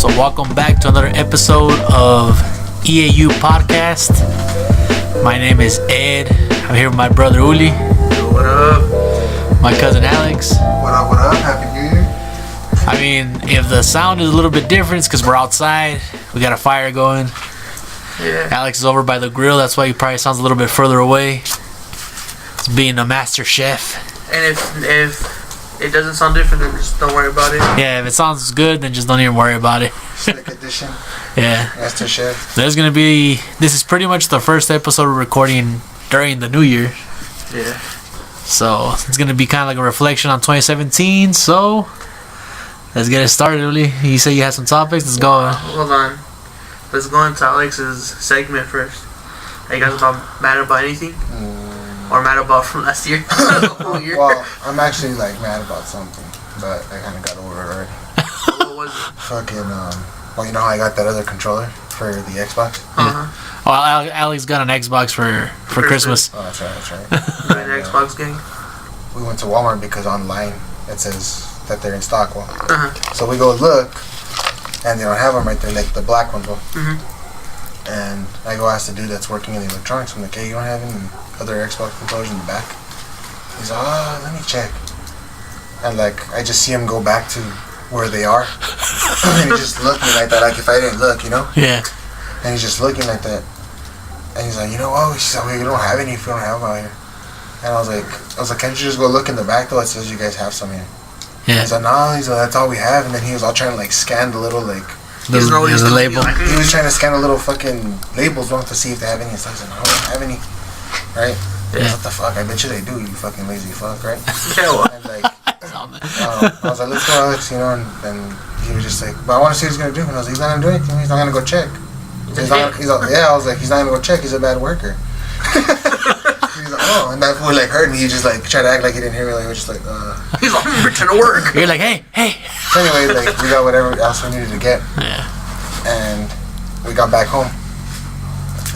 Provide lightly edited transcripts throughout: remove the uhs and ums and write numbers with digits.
So welcome back to another episode of EAU Podcast. My name is Ed. I'm here with my brother Uli. What up? My cousin Alex. What up, what up? Happy New Year. I mean, if the sound is a little bit different, it's because we're outside. We got a fire going. Yeah. Alex is over by the grill. That's why he probably sounds a little bit further away. He's being a master chef. And if it doesn't sound different, then just don't worry about it. Yeah, if it sounds good, then just don't even worry about it. Slick edition. Yeah. Master chef. This is pretty much the first episode we're recording during the new year. Yeah. So it's going to be kind of like a reflection on 2017. So let's get it started, Uli. You said you had some topics. Let's go. Hold on. Let's go into Alex's segment first. Are you guys mad about anything? Or mad about from last year? The whole year? Well, I'm actually like mad about something, but I kind of got over it already. What was it? Fucking, well, you know how I got that other controller for the Xbox? Uh-huh. Well, Alex got an Xbox for Christmas. Oh, that's right. You're an Xbox gang? We went to Walmart because online it says that they're in stock. Well, Uh-huh. so we go look, and they don't have them right there, like the black ones. Well. Mm-hmm. And I go ask the dude that's working in the electronics. I'm like, hey, you don't have any other Xbox controllers in the back? He's like, oh, let me check. And like, I just see him go back to where they are. And he just looked at me like that, like if I didn't look, you know? Yeah. And he's just looking like that. And he's like, you know what? She's like, we don't have any if we don't have them out here. And I was like, can't you just go look in the back though? It says you guys have some here. Yeah. He's like, no, that's all we have. And then he was all trying to like scan the little like, The label. he was trying to scan the little fucking labels to see if they have any. So I was like, no, I don't have any. Right? Yeah. What the fuck? I bet you they do, you fucking lazy fuck, right? Yeah, well. And like, I was like, let's go, Alex, you know, and he was just like, but I want to see what he's going to do. And I was like, he's not going to do anything. He's not going to go check. I was like, he's not going to go check. He's a bad worker. He's like, oh, and that fool like heard me. He just like tried to act like he didn't hear me. Like, we're just like, He's like, I'm return to work. You're like, hey. So anyway, like, we got whatever else we needed to get. Yeah. And we got back home.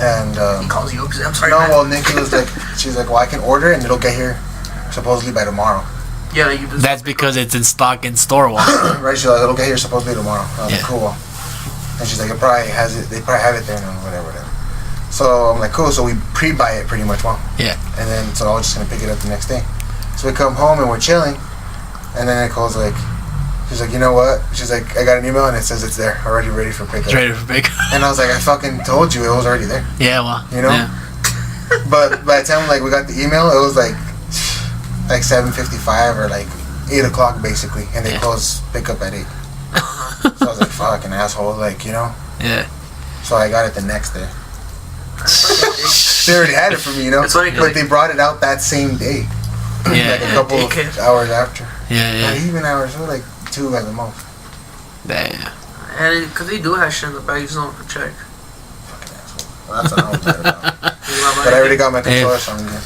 And He calls you up. I'm sorry, no, man. well, Nikki was like, she's like, well, I can order it and it'll get here supposedly by tomorrow. Yeah, you just. That's because it's in stock in store. Right? She's like, it'll get here supposedly tomorrow. I was Yeah. like, cool. And she's like, they probably have it there and whatever. So I'm like, cool. So we pre-buy it pretty much, well. Yeah. And then so I was just gonna pick it up the next day. So we come home and we're chilling, and then Nicole's like, she's like, you know what? She's like, I got an email and it says it's there, already ready for pickup. It's ready for pick. And I was like, I fucking told you it was already there. Yeah, well. You know? Yeah. But by the time like we got the email, it was like 7:55 or like 8 o'clock basically, and they closed pickup at 8. So I was like, fucking asshole, like, you know. Yeah. So I got it the next day. They already had it for me, you know. It's funny 'cause but they brought it out that same day. Yeah. Like a couple of hours after. Yeah. Not even hours, so like 2 at the most. Damn. And because they do have shit in the bag, you just don't have to check. Fucking asshole. Well, that's what I was mad about. But But I already got my controller, so I'm good.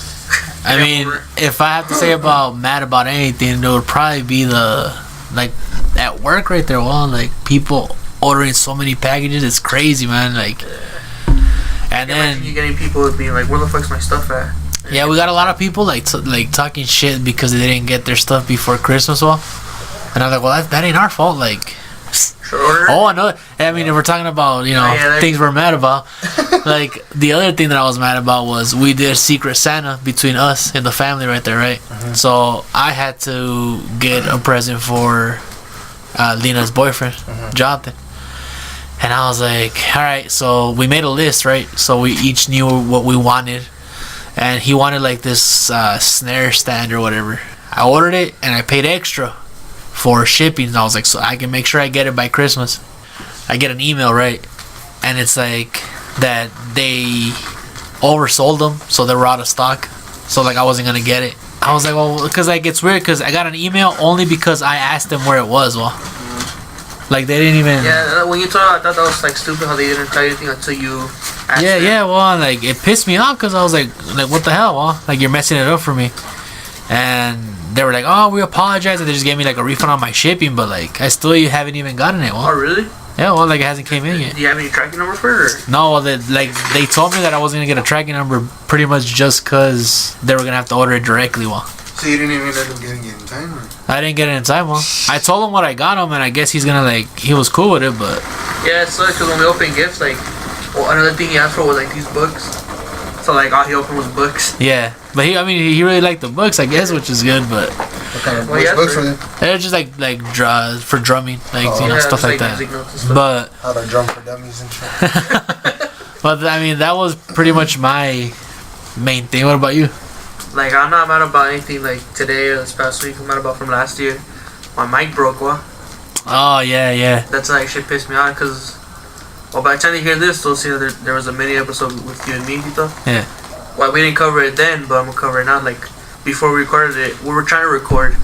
I mean, if I have to say mad about anything, it would probably be at work right there. Well, like people ordering so many packages, it's crazy, man. Like, and then you getting people being like, where the fuck's my stuff at? yeah, we got a lot of people like talking shit because they didn't get their stuff before Christmas. Well, and I'm like, well, that ain't our fault. Like, Sure. oh, I know. I mean, if we're talking about things we're mad about, like the other thing that I was mad about was we did Secret Santa between us and the family right there, right? Mm-hmm. So I had to get a present for Lena's boyfriend, Jonathan. And I was like, all right, so we made a list, right? So we each knew what we wanted. And he wanted like this snare stand or whatever. I ordered it and I paid extra for shipping. And I was like, so I can make sure I get it by Christmas. I get an email, right? And it's like that they oversold them, so they were out of stock. So like I wasn't going to get it. I was like, well, because like it's weird because I got an email only because I asked them where it was. Well, like they didn't even. Yeah, when you told me, I thought that was like stupid how they didn't tell you anything until you asked them. Yeah. Well, like it pissed me off because I was like, what the hell? Well, like you're messing it up for me. And they were like, oh, we apologize, and they just gave me like a refund on my shipping, but like I still haven't even gotten it. Well, Oh, really? yeah, well, like it hasn't came in yet. Do you have any tracking number for it? Or? No, well, they told me that I wasn't gonna get a tracking number pretty much just because they were gonna have to order it directly. Well, So you didn't even end up getting it in time? Or? I didn't get it in time, well. I told him what I got him, and I guess he's gonna, like, he was cool with it, but... Yeah, it sucks, because when we opened gifts, like, well, another thing he asked for was, like, these books. So, like, all he opened was books. Yeah. But he really liked the books, I guess, which is good, but... What kind of books were they? They're just, like for drumming, like, stuff like that. But... How to drum for dummies and shit. But, I mean, that was pretty much my main thing. What about you? Like, I'm not mad about anything, like, today or this past week. I'm mad about from last year. My mic broke, Oh, yeah. That's, like, shit pissed me off, because... Well, by the time you hear this, you'll see that there was a mini episode with you and me, Tito. Yeah. Well, we didn't cover it then, but I'm gonna cover it now. Like, before we recorded it, we were trying to record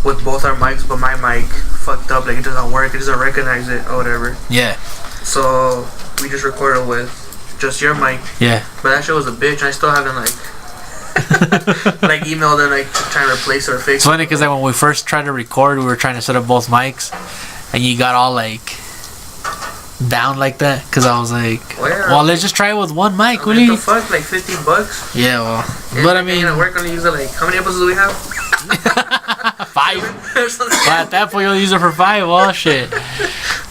with both our mics, but my mic fucked up. Like, it doesn't work. It doesn't recognize it or whatever. Yeah. So, we just recorded with just your mic. Yeah. But that shit was a bitch, and I still haven't, like... like, emailed them, like, trying to replace or fix it. It's funny, because, like, when we first tried to record, we were trying to set up both mics, and you got all, like... down like that, because I was like, well, let's just try it with one mic, will you? What the fuck, like $50? Yeah, well, yeah, but I mean, we're gonna use it, like, how many episodes do we have? 5. But at that point, you'll use it for 5, oh shit.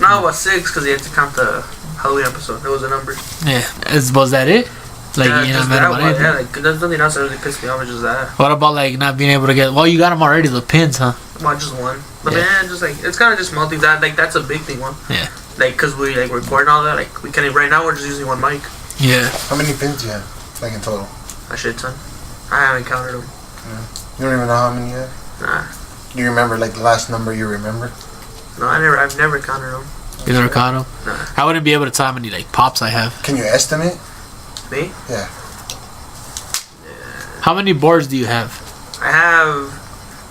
No, it was 6, because you had to count the Halloween episode. That was a number. Yeah, was that it? Like, yeah, you know, yeah, like, there's nothing else that really pissed me off, it's just that. What about, like, not being able to get, well, you got them already, the pins, huh? Well, just one. But then, just, like, it's kind of just small things. That's a big thing, one. Yeah. Like, because we, like, record and all that, like, we can't, right now, we're just using one mic. Yeah. How many pins do you have, like, in total? A shit ton. I haven't counted them. Yeah. You don't even know how many you have? Nah. Do you remember, like, the last number you remember? No, I've never counted them. You never counted them? Nah. I wouldn't be able to tell how many, like, pops I have. Can you estimate? Me? Yeah. How many boards do you have? I have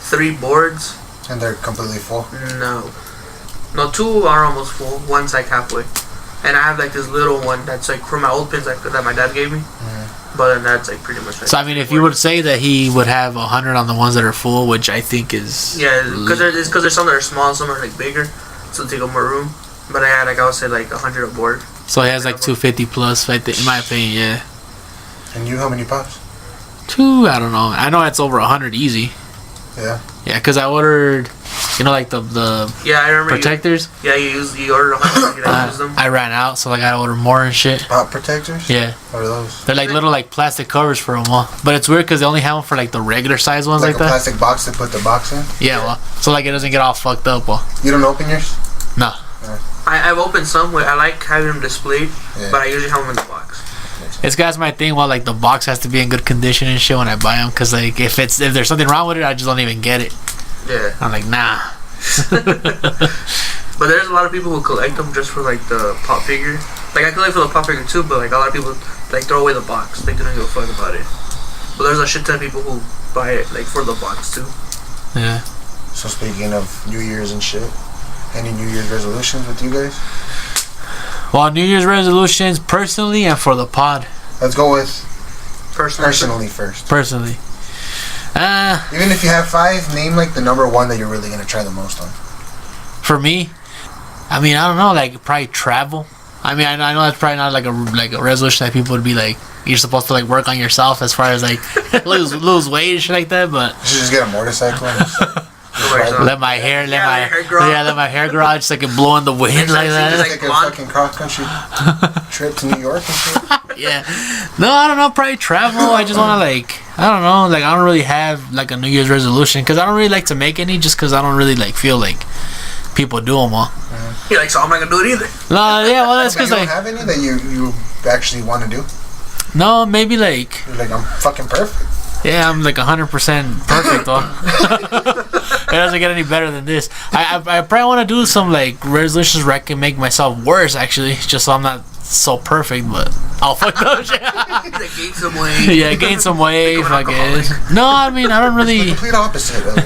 3 boards. And they're completely full? No, 2 are almost full. One's like halfway. And I have like this little one that's like from my old pins that my dad gave me. Mm-hmm. But then that's like pretty much like... So I mean, if you would say that he would have 100 on the ones that are full, which I think is... Yeah, because there's some that are small and some are like bigger. So take up more room. But I had like, I would say like 100 a board. So he has like 250 plus, I think, in my opinion, yeah. And you, how many pops? 2, I don't know. I know it's over 100 easy. Yeah. Yeah, because I ordered, you know, like the yeah, I remember protectors. You ordered 100. You use them. I ran out, so like I ordered more and shit. Pop protectors? Yeah. What are those? They're like little like plastic covers for them all. But it's weird because they only have them for like the regular size ones like a that. Plastic box to put the box in? Yeah, well, so like it doesn't get all fucked up. Well, you don't open yours? No. I've opened some. I like having them displayed, but I usually have them in the box. It's guys my thing. Well, like the box has to be in good condition and shit when I buy them, because like if there's something wrong with it, I just don't even get it. Yeah. I'm like, nah. But there's a lot of people who collect them just for like the pop figure. Like I collect for the pop figure too, but like a lot of people like throw away the box. Like they don't give a fuck about it. But there's a shit ton of people who buy it like for the box too. Yeah. So speaking of New Year's and shit, any New Year's resolutions with you guys? Well, New Year's resolutions personally and for the pod. Let's go with personally first. Personally. Even if you have 5, name like the number 1 that you're really gonna try the most on. For me, I mean, I don't know, like probably travel. I mean, I know that's probably not like a resolution that people would be like, you're supposed to like work on yourself as far as like lose weight and shit like that, but you should just get a motorcycle and let my hair grow out just like it blow in the wind like that. Just like a fucking cross country trip to New York and shit. Yeah. No, I don't know, probably travel. I just want to like, I don't know, like I don't really have like a New Year's resolution because I don't really like to make any just because I don't really like feel like people do them all. You're like, so I'm not gonna do it either. No, yeah, well that's because you like... don't have any that you actually want to do? No, maybe like... You're like, I'm fucking perfect. Yeah, I'm like 100% perfect though. It doesn't get any better than this. I probably want to do some like resolutions where I can make myself worse actually, just so I'm not so perfect, but I'll fuck up shit. Gain some weight. Yeah, gain some weight, I guess. No, I mean I don't really. It's the complete opposite of the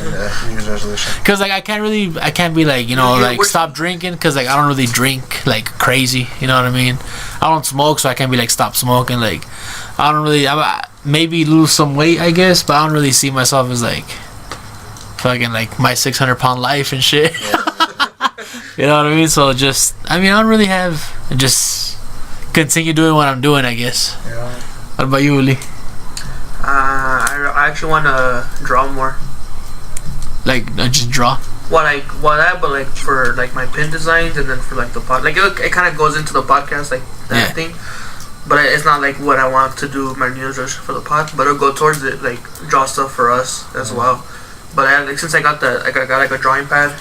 New Year's resolution. Cause like I can't be like, you know, like stop drinking, cause like I don't really drink like crazy, you know what I mean? I don't smoke, so I can't be like stop smoking. Like I don't really, maybe lose some weight, I guess, but I don't really see myself as like fucking like my 600-pound life and shit. You know what I mean? So just, I mean, I don't really have, just continue doing what I'm doing, I guess. Yeah. I What about you, Uli? I actually want to draw more. Like just draw. But like for like my pin designs and then for like the pod, like it kind of goes into the podcast like that thing. But it's not like what I want to do my New Year's resolution for the pod, but it'll go towards it, like draw stuff for us as well. But since I got like a drawing pad,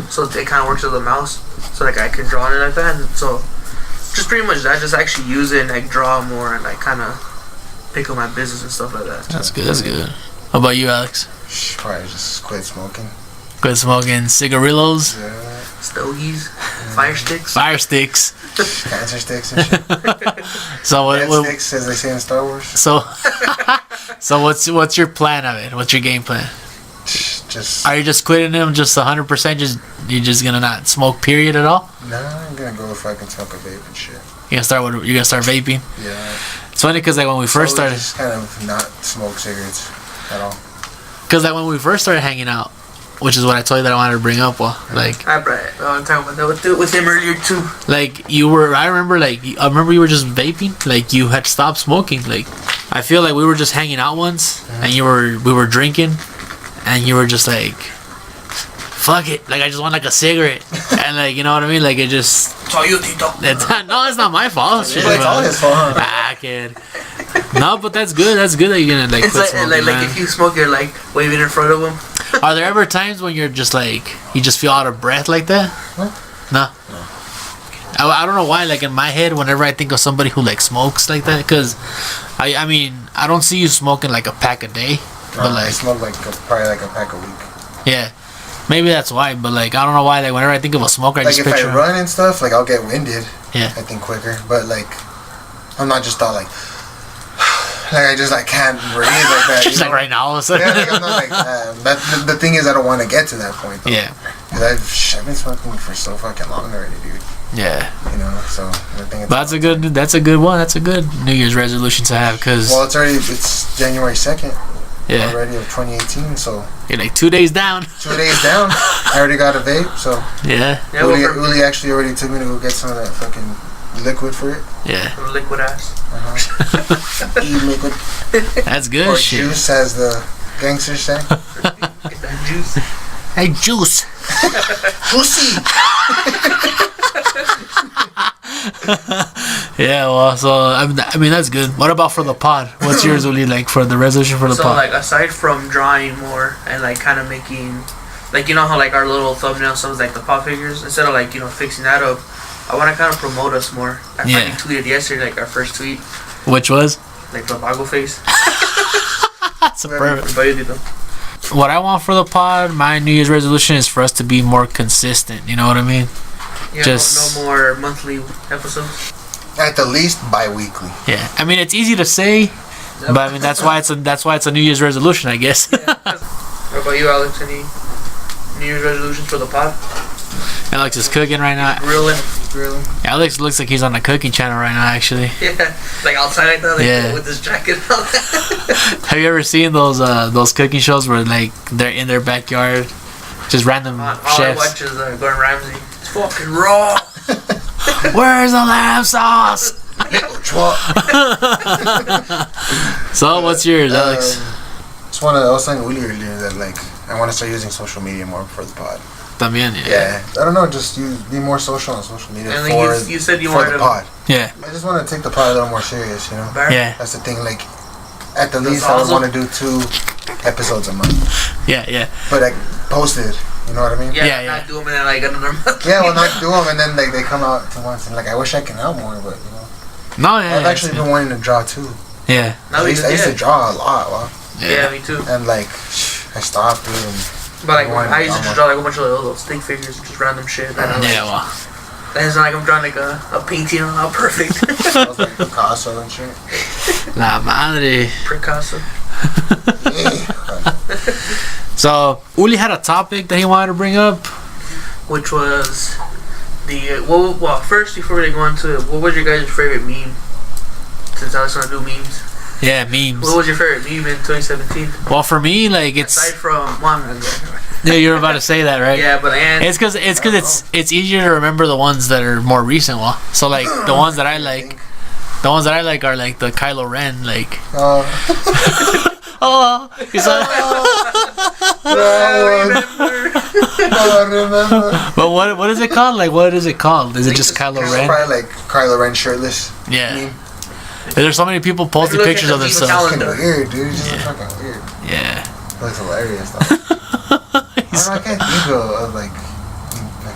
so it kind of works with the mouse, so like I can draw on it like that. And so just pretty much that, just actually use it and like draw more and like kind of pick up my business and stuff like that. That's good. That's good. How about you, Alex? Probably just quit smoking. Quit smoking cigarillos. Yeah. Stogies, fire sticks. Fire sticks. Cancer sticks and shit. So Dead sticks, as they say in Star Wars. So what's your plan of it? What's your game plan? Just. Are you just quitting them just 100%? You're just gonna not smoke period at all? Nah, I'm gonna go if I can smoke a vape and shit. You're gonna start vaping? Yeah. It's funny because like when we first started, just kind of not smoke cigarettes at all. Because like when we first started hanging out, which is what I told you that I wanted to bring up. Well, like I brought it. I'm talking about that with him earlier too. Like I remember you were just vaping. Like you had stopped smoking. Like I feel like we were just hanging out once, and we were drinking, and you were just like, fuck it, like I just want like a cigarette, and like you know what I mean. Like it just. It's all you, Tito. It's not my fault. It's all his fault. Ah, kid. No, but that's good. That's good that you're gonna like. It's quit smoking, like if you smoke, you're like waving in front of him. Are there ever times when you're just like you just feel out of breath like that? Huh? No. I don't know why. Like in my head, whenever I think of somebody who like smokes like that, because I mean I don't see you smoking like a pack a day, but like I smoke probably like a pack a week. Yeah, maybe that's why. But like I don't know why. Like whenever I think of a smoker, I like just if picture I run and stuff, like I'll get winded. Yeah. I think quicker, but like I'm not just all like I just like can't breathe like that. just like right now, all of a sudden. Yeah, like, I'm not like that. The thing is, I don't want to get to that point. Though. Yeah. Because I've been smoking for so fucking long already, dude. Yeah. You know, so I think But that's a good one. That's a good New Year's resolution to have. Cause it's January 2nd. Yeah. Already of 2018, so you're like 2 days down. 2 days down. I already got a vape, so Yeah. Uli actually already took me to go get some of that fucking liquid for it. Yeah. Liquid ass. E-liquid. That's good Or shit. juice, as the gangsters say. Get that juice. Hey, juice. Juicy. Yeah, well, so I mean that's good. What about for the pod? What's yours, Uli, like for the resolution for the So pod? like aside from drawing more and like kind of making, like you know how like our little thumbnail stuff is like the pop figures, instead of like fixing that up, I want to kind of promote us more. I finally tweeted yesterday like our first tweet. Which was? Like the Bago face. That's a perfect. But you did them. What I want for the pod, my New Year's resolution is for us to be more consistent. You know what I mean? Yeah, Just no more monthly episodes. At the least bi-weekly. Yeah, I mean it's easy to say, but I mean that's why it's a New Year's resolution, I guess. Yeah. What about you, Alex? Any New Year's resolutions for the pod? Alex is cooking right now. Grilling. Alex looks like he's on the cooking channel right now, actually. Yeah, like outside like that, like Yeah. with this jacket on. Have you ever seen those cooking shows where like they're in their backyard, just random All I chefs? watch is Gordon Ramsay. It's fucking raw. Where's the lamb sauce? So what's yours, Alex? I was saying earlier that like I want to start using social media more for the pod. También, Yeah, I don't know, just be more social on social media And for, like you said you for wanted the to. pod. Yeah. I just want to take the pod a little more serious, you know. Yeah. That's the thing. Like, at the That's least, I would awesome. want to do 2 episodes a month, Yeah. but like posted. You know what I mean? Yeah, Yeah. not do them and then like another month. Yeah, well, not do them and then like they come out to once and like I wish I can out more, but you know. No, yeah. I've actually been wanting to draw too. Yeah. No, I used to draw a lot, well, Yeah, me too. and like I stopped dude. And But like Why I used to not? just draw like a bunch of little stick figures, just random shit. And I'm like, Yeah, well. and it's not like I'm drawing like a painting on how perfect. I was like Picasso and shit. La madre. Picasso. Yeah. So, Uli had a topic that he wanted to bring up. Which was the well first before we go into it, what was your guys' favorite meme? Since I was gonna do memes. Yeah, memes. What was your favorite meme in 2017? Well, for me, like Aside it's. from Yeah, you're about to say that, right? yeah, but It's because it's easier to remember the ones that are more recent. Well, so like the ones that I like are like the Kylo Ren, like. Oh, he's like, I remember. but what is it called? Like, what is it called? Is it just Kylo It's Ren? probably like Kylo Ren shirtless. Yeah. Meme. There's so many people posting Look at pictures the of meme themselves. calendar. Fucking weird, dude. It's just fucking weird. Yeah. It looks hilarious, though. I can't think of like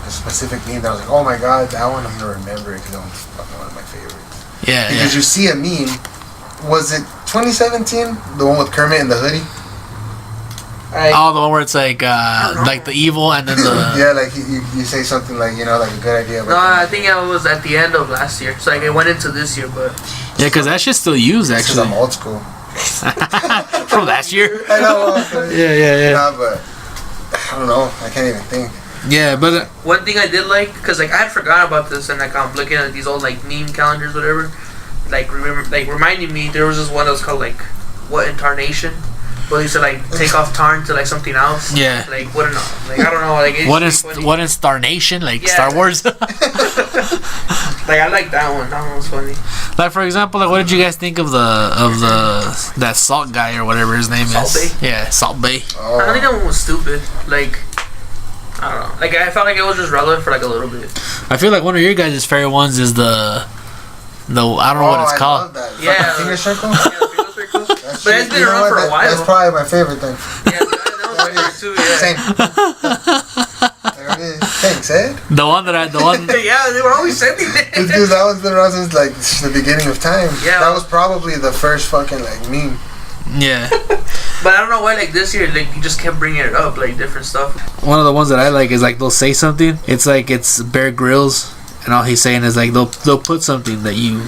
a specific meme that I was like, oh my god, that one I'm gonna remember it because that one's fucking one of my favorites. Yeah. Because you see a meme. Was it 2017? The one with Kermit and the hoodie? Oh, the one where it's like the evil and then the yeah, like you say something like, you know, like a good idea. No, I think it was at the end of last year. So like it went into this year, but yeah, because that shit's still used Because actually I'm old school. from last year. I know. Yeah. Nah, but I don't know. I can't even think. Yeah, but one thing I did like, because like I had forgot about this, and like I'm looking at these old like meme calendars, whatever. Like reminding me, there was this one that was called like what incarnation. Well, used to like take off Tarn to like something else. Yeah. Like what? Like I don't know. Like what is Star Nation? Like Star Wars? Like I like that one. That one was funny. Like for example, like what did you guys think of that Salt guy or whatever his name Salt is? Bay? Yeah, Salt Bay. Oh. I think that one was stupid. Like I don't know. Like I felt like it was just relevant for like a little bit. I feel like one of your guys' favorite ones is the I don't know what it's called. Love that. Yeah. Finger circle? Yeah, the finger circle. But it's been around for a while. That's probably my favorite thing. Yeah, that was my favorite too. Yeah. Same. There it is. Thanks, Ed. The one Yeah, they were always sending it. Dude, that one's been around since like the beginning of time. Yeah. That was probably the first fucking like meme. Yeah. But I don't know why. Like this year, like you just kept bringing it up, like different stuff. One of the ones that I like is like they'll say something. It's like it's Bear Grylls, and all he's saying is like they'll put something that you,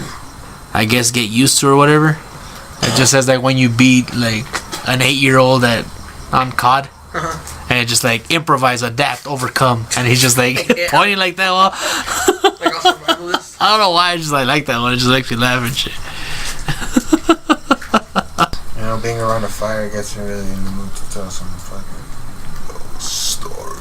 I guess, get used to or whatever. It just says like when you beat like an 8-year-old on COD, and it just like improvise, adapt, overcome, and he's just like pointing like that. Well, Like on survivalist. I don't know why I just like that one. It just makes me laugh and shit. You know, being around a fire gets me really in the mood to tell some fucking little story.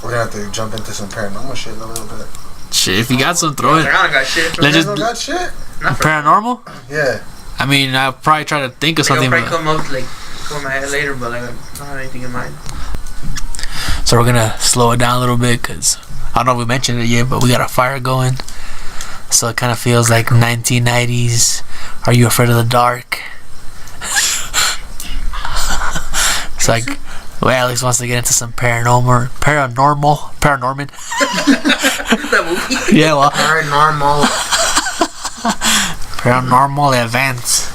We're gonna have to jump into some paranormal shit in a little bit. Shit, if you got some, throw it. I don't got shit. Let's You just guys don't got shit? Not for paranormal. Yeah. I mean, I'll probably try to think of Like, something. I'll probably But, come in my head later, but like I don't have anything in mind. so we're gonna slow it down a little bit because I don't know if we mentioned it yet, but we got a fire going. So it kind of feels like 1990s. Are you afraid of the dark? It's like, well, Alex wants to get into some paranormal. That movie. Yeah, well, Paranormal. paranormal events.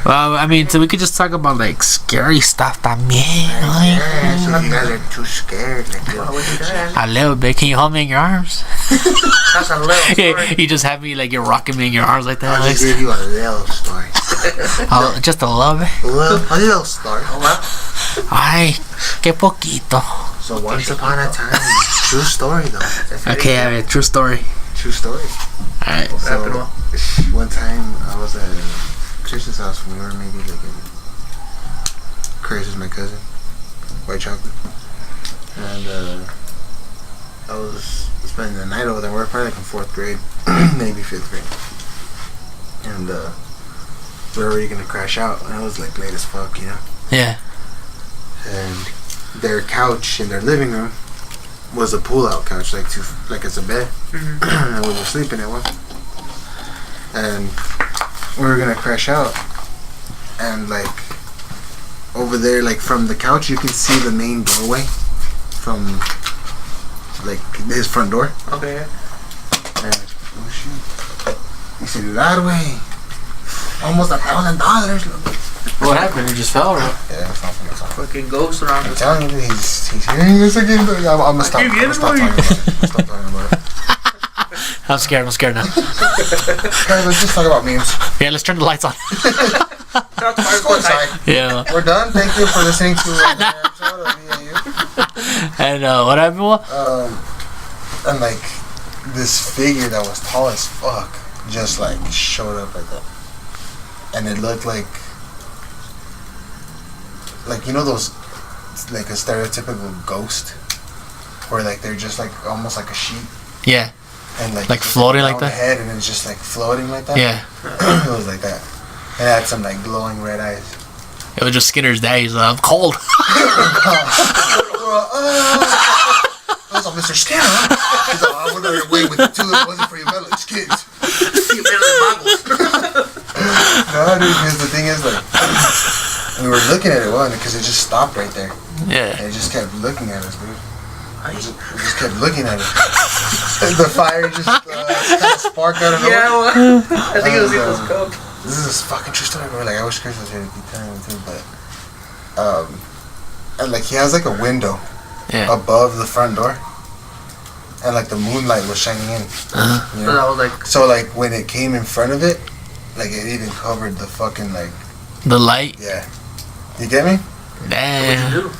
Well, I mean, so we could just talk about like scary stuff también. Yeah, so if you guys are too scared, like, A little bit. Can you hold me in your arms? That's a little story. You just have me like you're rocking me in your arms like that. I'll Alex. just give you a little story. Just a little bit. A little story. Ay, qué poquito. So once upon a time, true story though. Okay, I mean, true story. True story. Alright. So one time I was at Chris's house when we were maybe like Chris is my cousin, white chocolate, and I was spending the night over there. We were probably like in 4th grade, maybe 5th grade, and we were already gonna crash out. And I was like late as fuck, you know. Yeah. And their couch in their living room was a pull-out couch, like it's a bed, and we were sleeping at one. And we were gonna crash out, and like over there, like from the couch, you can see the main doorway from like his front door. Okay. And oh shit, he said that way, almost $1,000. What happened? It just fell, right? Yeah, it's not from the top. Fucking ghosts around I'm us. telling you, he's hearing this again. But I'm gonna stop. I'm gonna stop talking about it. I'm scared now. Guys, let's just talk about memes. Yeah, let's turn the lights on. Let's go inside. Yeah. We're done. Thank you for listening to another episode of EAU. And what happened? What? And like this figure that was tall as fuck just like showed up like that, and it looked like you know those like a stereotypical ghost where like they're just like almost like a sheep. Yeah. and like floating like that. Head, and it's just like floating like that. Yeah. It was like that. And it had some like glowing red eyes. It was just Skinner's dad. He's like, I'm cold. What's up, Mr. Skinner? He's like, I went away with the two. It wasn't for your metal kids. You meddling Bagos. No, dude, because the thing is, like, we were looking at it, because it just stopped right there. Yeah. And it just kept looking at us, dude. We just kept looking at it. The fire just kind of sparked out of nowhere. Yeah, well, I think it was even scope. This is a fucking true story, bro. Like, I wish Chris was here to be telling me too, but and like he has like a window above the front door, and like the moonlight was shining in. You know? So that was like. So like when it came in front of it, like it even covered the fucking like. The light. Yeah. You get me? Damn. What'd you do?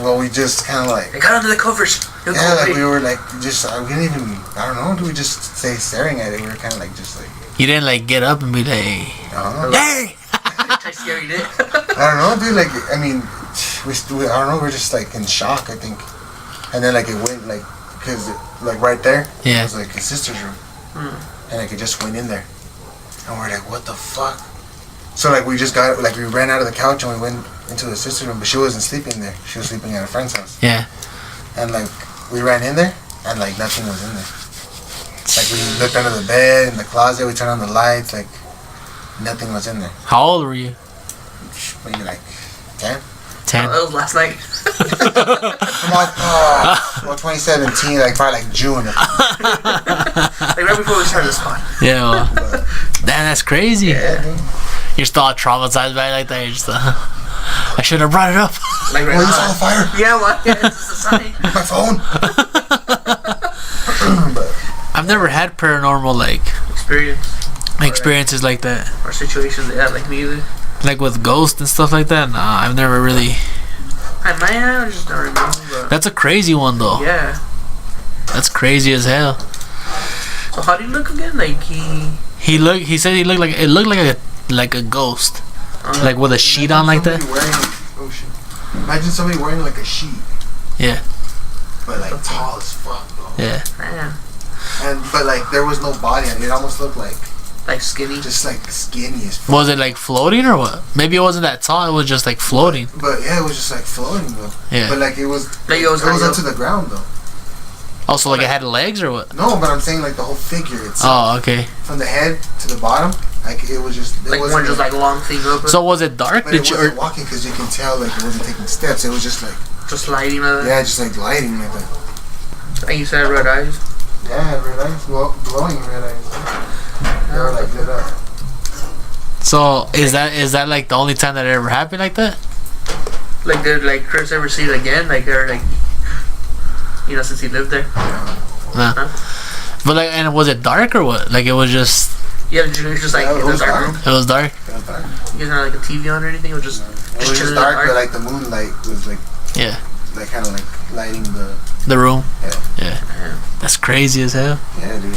Well, we just kind of like. I got under the covers. Yeah, like we were like just. We didn't even. I don't know. Do we just stay staring at it? We were kind of like just like. You didn't like get up and be like, hey! I scary did. I don't know, dude. Like, I mean, I don't know. We're just like in shock, I think. And then like it went like, cause like right there, it was like his sister's room, and like it just went in there, and we're like, what the fuck? So like we just got like we ran out of the couch and we went into the sister's room, but she wasn't sleeping there. She was sleeping at a friend's house. Yeah. And like we ran in there and like nothing was in there. Like we looked under the bed, in the closet, we turned on the lights, like nothing was in there. How old were you? Maybe like 10. 10. That was last night. Well, 2017, like probably like June. Like right before we started this pod. Yeah. Well, damn, that's crazy. Yeah, dude. You're still all traumatized by it like that. You're just I should have brought it up. Like right you saw the fire? Yeah, well, yeah, it's a sign. My phone. But I've never had paranormal like experiences like that. Or situations, yeah, like me either. Like with ghosts and stuff like that. Nah, I've never really. I might have, I just don't remember. But That's a crazy one though. yeah. That's crazy as hell. So how do you look again? Like He said he looked like a ghost, like with a sheet on like that. Oh shit! Imagine somebody wearing like a sheet. Yeah. But like tall as fuck, bro. Yeah. Man. But like there was no body on it. It almost looked like skinny. just like skinny as fuck. Was it like floating or what? Maybe it wasn't that tall. It was just like floating. But yeah, it was just like floating though. Yeah. But like it was was up to the ground though. Also, like it had legs or what? No, but I'm saying like the whole figure itself. Oh, okay. From the head to the bottom, like it was just Like one just like long thing up. So was it dark? But it wasn't walking because you can tell like it wasn't taking steps. It was just like just lighting like that. yeah, just like lighting like that. And you said red eyes. Yeah, red eyes, glowing red eyes. They were like lit up. So is that like the only time that it ever happened like that? Like did like Chris ever see it again? Like they're like, since he lived there. Nah. Huh? But like, and was it dark or what? Like it was just. Yeah, it was just like Yeah, it in the was dark dark. room. It was dark. It was dark. You guys had like a TV on or anything? It was just It was just chilling in the dark, but like the moonlight was like Yeah. like kind of like lighting the. The room. Yeah. Yeah. That's crazy as hell. Yeah, dude.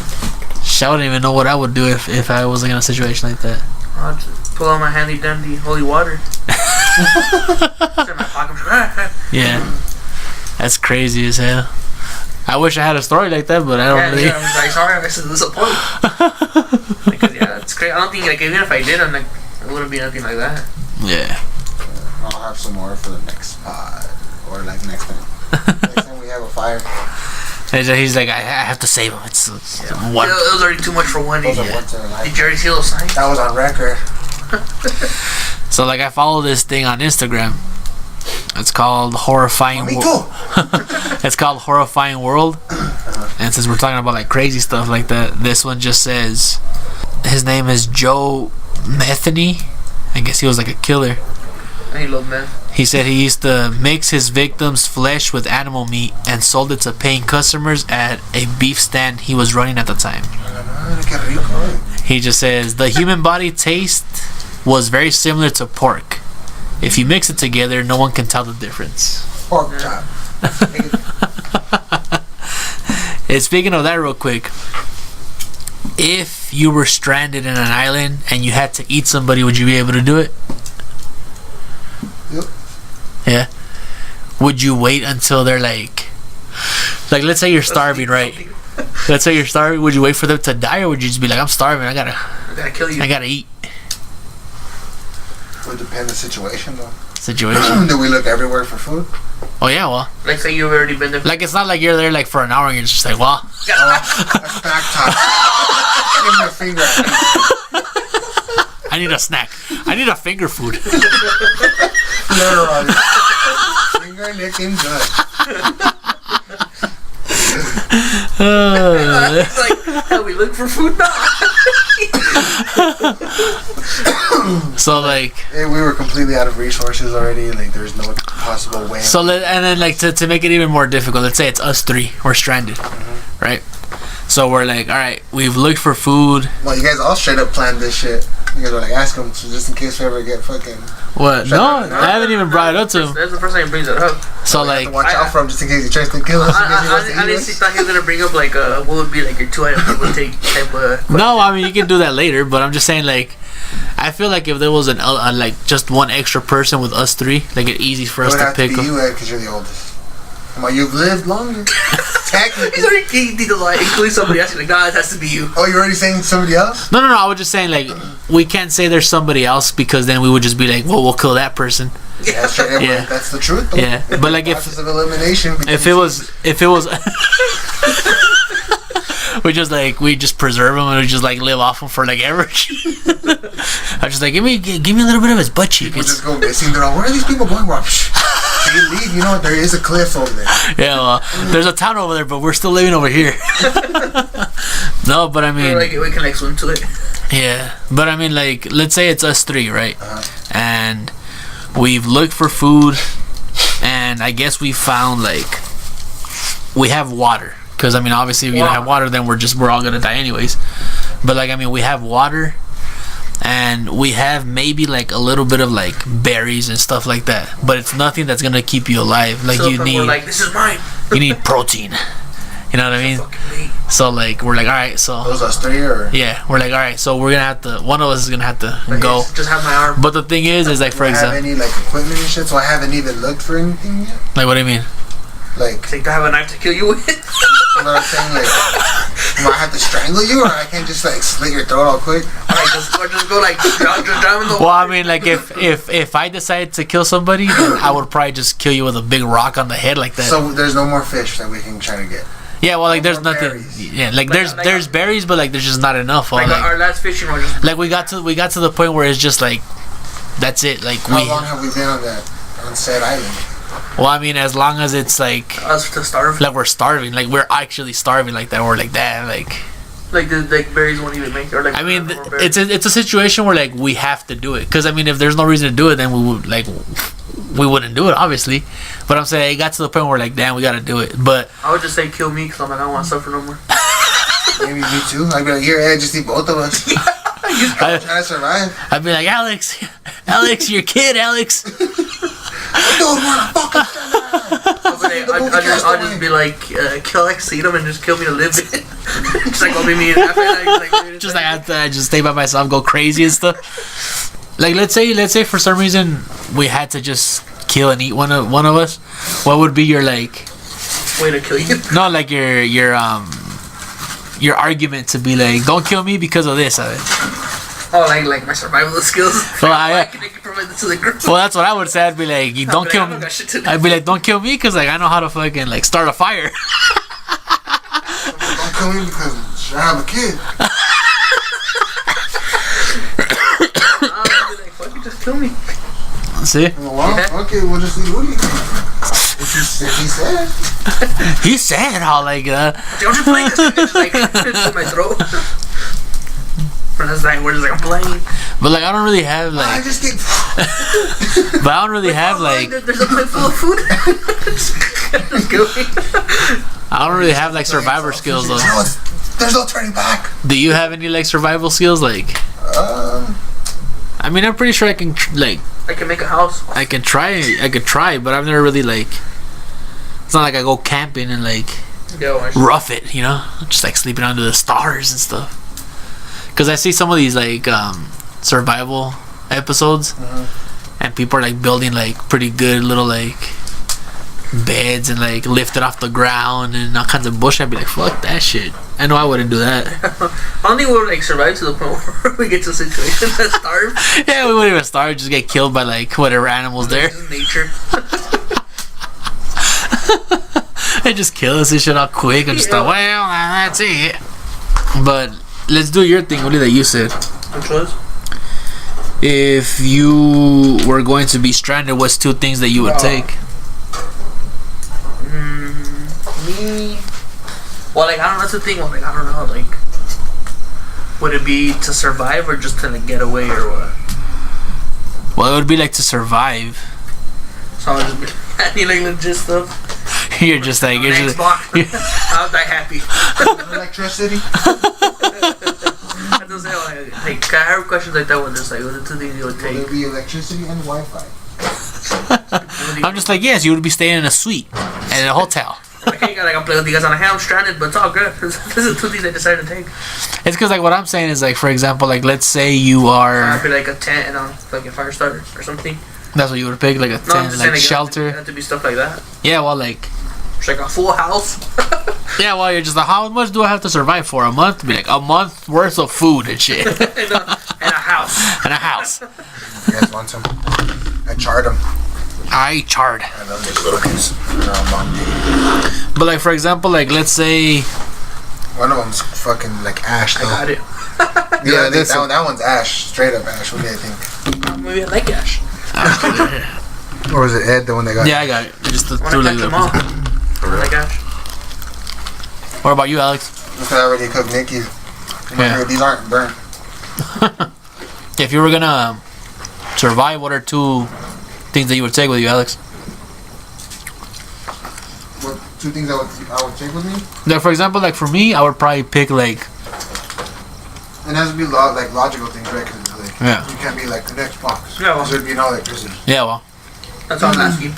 Shit, I wouldn't even know what I would do if I was in a situation like that. I'll just pull out my handy dandy holy water. It's in my pocket. Yeah. That's crazy as hell. I wish I had a story like that, but I don't really. Yeah, I'm like, sorry, I missed this point. Because yeah, that's crazy. I don't think like even if I did, I'm like, it wouldn't be nothing like that. Yeah. I'll have some more for the next pod or like next time. Next time we have a fire. He's like, I have to save him. It's one. It was already too much for one day. Those are once in a Did life. you already see those signs? That was on record. So like, I follow this thing on Instagram. It's called Horrifying. Me too. It's called Horrifying World. And since we're talking about like crazy stuff like that, this one just says his name is Joe Metheny. I guess he was like a killer. I love man. He said he used to mix his victims' flesh with animal meat and sold it to paying customers at a beef stand he was running at the time. He just says the human body taste was very similar to pork. If you mix it together, no one can tell the difference. Pork chop. And speaking of that real quick, if you were stranded in an island and you had to eat somebody, would you be able to do it? Yep. Yeah. Would you wait until they're like let's say you're starving, right? Let's say you're starving. Would you wait for them to die, or would you just be like, I'm starving. I gotta kill you. I gotta eat. Would depend the situation though. Situation. Do we look everywhere for food? Oh yeah, well. Like say you've already been there. Like it's not like you're there like for an hour and you're just like, well. That's snack time. Give me a finger. I need a snack. I need a finger food. Literally. Finger licking good. It's like, how we look for food now? So like, we were completely out of resources already. Like there's no possible way. So and then like to make it even more difficult, let's say it's us three. We're stranded, right? So we're like, all right, we've looked for food. Well, you guys all straight up planned this shit. You guys were like, ask him, so just in case we ever get fucking. What? No, I haven't even brought it up to him. That's the first time he brings it up. So like, watch out for him just in case he tries to kill us. I honestly thought he was gonna bring up like what would be like your 2 items that would take type of. No, I mean you can do that later, but I'm just saying like, I feel like if there was like just one extra person with us three, like it's easy for us to pick up. It would have to be you, Ed, because you're the oldest. Come on, you've lived longer. Technically. He's already geeked to like include somebody else. Like, nah, it has to be you. Oh, you're already saying somebody else? No. I was just saying like we can't say there's somebody else because then we would just be like, well, we'll kill that person. Yeah, that's right. Yeah, that's the truth. Though. Yeah, but like process of elimination. If it was, we just preserve him and we just like live off him for like ever. I just like give me a little bit of his butt cheek. People just go missing. They're all, where are these people going? They leave. You know what? There is a cliff over there. Yeah, well, there's a town over there, but we're still living over here. No, but I mean, like we can like swim to it. Yeah, but I mean, like, let's say it's us three, right? And we've looked for food, and I guess we found like we have water. Because I mean, obviously, if you don't have water, then we're all gonna die anyways. But like, I mean, we have water, and we have maybe like a little bit of like berries and stuff like that. But it's nothing that's gonna keep you alive. Like you need, we're like, this is mine. You need protein. You know what I mean? So like, we're like, all right, so those us three, or yeah, we're like, all right, so we're gonna have to. One of us is gonna have to like go. Just have my arm. But the thing is like, for example, have any like equipment and shit, so I haven't even looked for anything yet. Like, what do you mean? Like, do I have a knife to kill you with? You know what I'm saying? Like, do I have to strangle you, or I can't just like slit your throat all quick? Alright, just go like drown in the water. Well, I mean, like if I decided to kill somebody, then I would probably just kill you with a big rock on the head like that. So there's no more fish that we can try to get. Yeah, well, like there's nothing. Berries. Yeah, like there's berries, but like there's just not enough. Like our last fishing rod. Like we got to the point where it's just like, that's it. Like how long have we been on said island? Well, I mean, as long as it's like us to starve. Like we're starving. Like we're actually starving. Like that. We're like that. Like the berries won't even make it. Or like I mean, it's a situation where like we have to do it. Because I mean, if there's no reason to do it, then we wouldn't do it, obviously. But I'm saying it got to the point where like, damn, we gotta do it. But I would just say kill me because I'm like, I don't want to suffer no more. Maybe me too. I'd be like, here, Ed, just eat both of us. Try to survive. I'd be like, Alex, your kid, Alex. I don't want to fucking survive. I'll just be like, kill Alex, eat him, and just kill me to live it. Just like, I'll be me and just like I have to just stay by myself, go crazy and stuff. Like let's say for some reason we had to just kill and eat one of us. What would be your like way to kill you? No, like your argument to be like, don't kill me because of this. Oh, like my survival skills. Well, well, that's what I would say. I'd be like, don't kill me. I'd be like, don't kill me because like I know how to fucking like start a fire. Don't kill me because I have a kid. Just kill me. See? Well, okay, we'll just leave Woody. If he said. He said how like Don't you play this? Just like in my throat. That's like, we're just like, I'm playing. But like I don't really have like. I just get. But I don't really have like. There's a plate full of food. Just kill me. I don't really have like survivor skills though. There's no turning back. Do you have any like survival skills like? I mean, I'm pretty sure I can like. I can make a house. I could try, but I've never really like. It's not like I go camping and like rough it, you know, just like sleeping under the stars and stuff. Because I see some of these like survival episodes, and people are like building like pretty good little like beds and like lift it off the ground and all kinds of bullshit. I'd be like, fuck that shit. I know I wouldn't do that. I don't think we would like survive to the point where we get to a situation that starve. Yeah, we wouldn't even starve. Just get killed by like whatever animals there. Just nature. They just kill us and shit all quick. I'm just like, well, that's it. But let's do your thing, Oli, that you said. Which was? If you were going to be stranded, what's 2 things that you would take? Me. Well, like, I don't know. That's the thing. Well, like, I don't know. Like, would it be to survive or just to like, get away or what? Well, it would be like to survive. So I would just be, I need like legit stuff. You're just like, you're just. I would die happy. Electricity. I don't say like, I have questions like that one. Just like, what are the 2 things you would take? Will there be electricity and Wi-Fi? I'm just like, yes, you would be staying in a suite and a hotel. I can't like I'm playing with you guys on a hand. I'm stranded, but it's all good. This is 2 things I decided to take. It's because like what I'm saying is like, for example, like let's say you are. I'd be like a tent and like a fire starter or something. That's what you would pick, like a tent, I'm just like saying, shelter. It had to be stuff like that. Yeah, well, like. It's like a full house. Yeah, well, you're just like, how much do I have to survive for a month? Be like a month worth of food and shit. and a house. And a house. You guys want some? I charred them. I charred. I love these cookies. But like, for example, like let's say one of them's fucking like ash though. I got it. Yeah, that one's ash. Straight up ash. What do you think? Maybe I like ash. Or was it Ed, the one that got? Yeah, I got it. Just I threw like them all. that. I like ash. What about you, Alex? Because I already cooked Nikki's. Yeah. These aren't burnt. If you were gonna survive, what are 2 things that you would take with you, Alex? What 2 things I would take with me? Like, for example, like for me, I would probably pick like. And it has to be like logical things, right? Because like, Yeah. you can't be like the next box. Yeah, well. There'd be no electricity. Yeah, well. That's all I'm asking.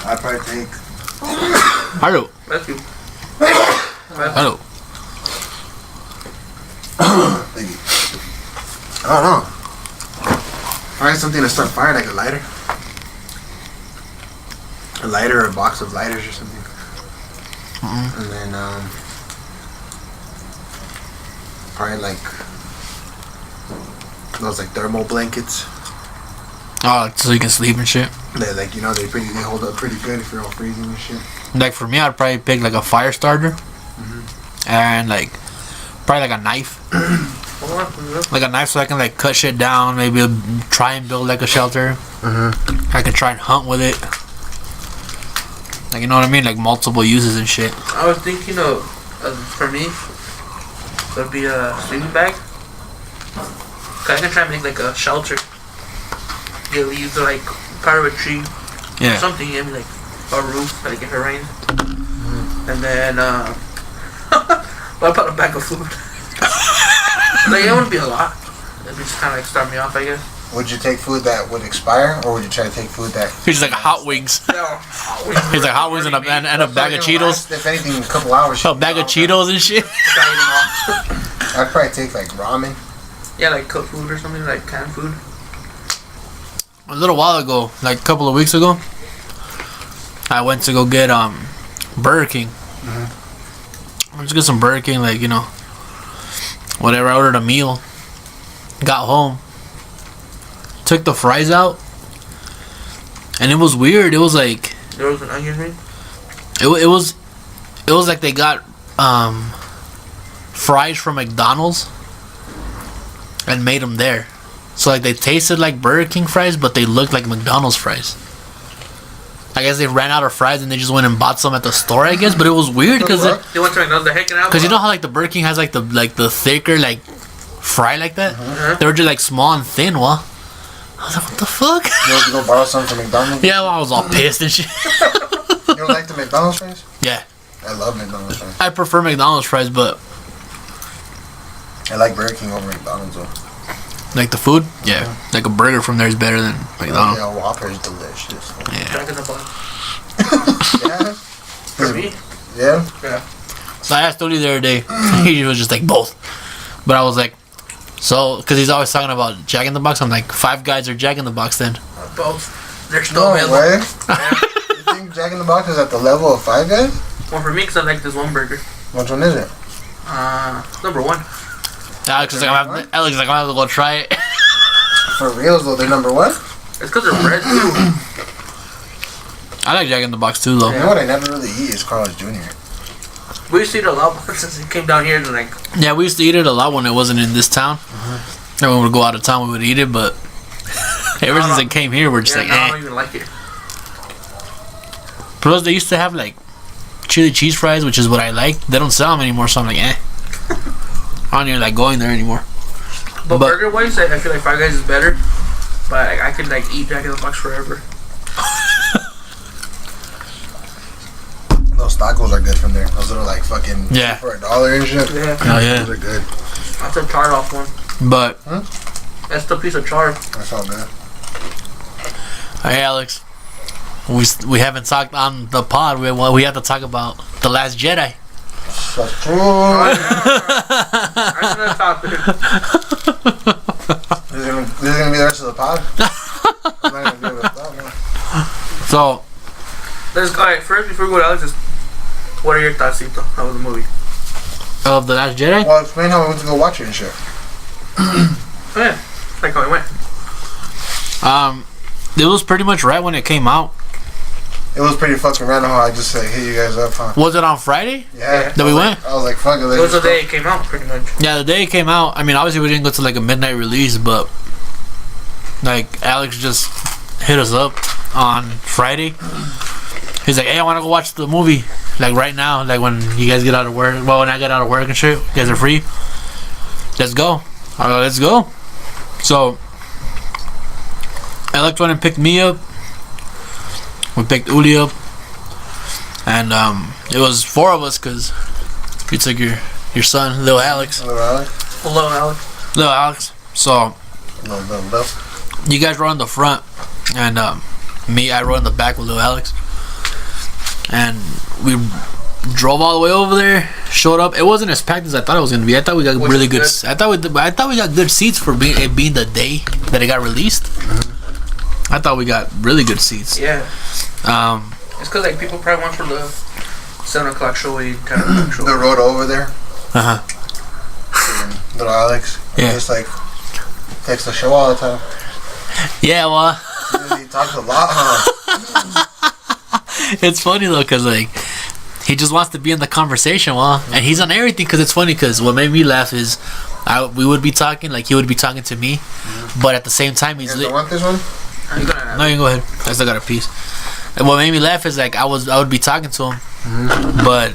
I'd probably take. Hello. That's you. Hello. Thank you. I don't know. Find something to start fire, like a lighter. A lighter or a box of lighters or something. And then probably like those like thermal blankets. Oh, so you can sleep and shit. They like, you know, they hold up pretty good if you're all freezing and shit. Like for me, I'd probably pick like a fire starter. And like probably like a knife. Like a knife so I can like cut shit down, maybe try and build like a shelter. I can try and hunt with it. Like, you know what I mean? Like multiple uses and shit. I was thinking of, for me, would be a sleeping bag. Cause I can try and make like a shelter. You use like part of a tree, Yeah. or something, I mean like a roof, like if it rains. And then, what about a bag of food? Like, it wouldn't be a lot. It'd be just kind of like start me off, I guess. Would you take food that would expire, or would you try to take food that? He's like Hot Wings. He's like Hot Wings and a bag of Cheetos. If anything, a couple hours. A bag of Cheetos and shit. I'd probably take like ramen. Yeah, like cooked food or something, like canned food. A little while ago, like a couple of weeks ago, I went to go get Burger King. Let's get some Burger King, like, you know, whatever. I ordered a meal. Got home. Took the fries out. And it was weird. It was like... There was an onion ring? It was like they got fries from McDonald's and made them there. So like they tasted like Burger King fries, but they looked like McDonald's fries. I guess they ran out of fries and they just went and bought some at the store, I guess. But it was weird because they went to McDonald's, they're hacking out. Because you know how like the Burger King has like the thicker like fry like that. They were just like small and thin. Well, I was like, what the fuck? You go borrow some from McDonald's? Yeah, well, I was all pissed and shit. You don't like the McDonald's fries? Yeah. I love McDonald's fries. I prefer McDonald's fries, but I like Burger King over McDonald's though. like the food, yeah, like a burger from there is better than McDonald's. Yeah, Whopper is delicious. Yeah. Jack in the Box. Yeah. For me? Yeah. Yeah. So I asked Tony the other day. He was just like both, but I was like, so because he's always talking about Jack in the Box. I'm like, Five Guys or Jack in the Box then. Both. They're still No available. way. Yeah. You think Jack in the Box is at the level of Five Guys? Well, for me, because I like this one burger. Which one is it? Number 1. Alex is like, I'm gonna have to go try it. For reals though, they're number 1? It's because they're bread too. I like Jack in the Box too, though. You know what I never really eat is Carl's Jr. We used to eat a lot since it came down here and like. Yeah, we used to eat it a lot when it wasn't in this town. And when we would go out of town, we would eat it, but ever since it came here, we're just like, I don't even like it. Plus, they used to have like chili cheese fries, which is what I like. They don't sell them anymore, so I'm like, I don't even like going there anymore. But burger wise, I feel like Five Guys is better. But I could like eat Jack in the Box forever. Those tacos are good from there. Those little like fucking for $1 and shit. Yeah. Oh yeah. Those are good. That's a charred off one. But that's the piece of char. That's all good. Hey Alex, we haven't talked on the pod. We have to talk about The Last Jedi. That's true. That's another topic. This is gonna be the rest of the pod. I'm not gonna do it without me. So, Let's go. Alright, first before we go to Alex, just what are your thoughts, Tito? How was the movie? of The Last Jedi. Well, explain how we went to go watch it and shit. Oh yeah, like how it went. It was pretty much right when it came out. It was pretty fucking random how I just like hit you guys up, huh? Was it on Friday? Yeah. That we went? I was like, fuck it. It was the day it came out, pretty much. Yeah, the day it came out. I mean, obviously we didn't go to like a midnight release, but like Alex just hit us up on Friday. He's like, hey, I want to go watch the movie like right now, like when you guys get out of work. Well, when I get out of work and shit, you guys are free. Let's go. I go, let's go. So Alex went and picked me up. We picked Uli up, and it was 4 of us because you took your son, little Alex. Hello, Alex. Little Alex. So Little. you guys rode in the front, and I rode in the back with little Alex, and we drove all the way over there. Showed up. It wasn't as packed as I thought it was gonna be. I thought we got really good. I thought we got good seats for it being the day that it got released. I thought we got really good seats. Yeah. It's because like people probably went for the 7 o'clock show, 10 o'clock show. The road over there. Little Alex. Yeah. He just like takes the show all the time. Yeah, well. He talks a lot, huh? It's funny though, cause like he just wants to be in the conversation, and he's on everything. Cause it's funny, cause what made me laugh is we would be talking, like he would be talking to me, but at the same time he's. You want this one? No, you can go ahead. I still got a piece. And what made me laugh is like I would be talking to him, but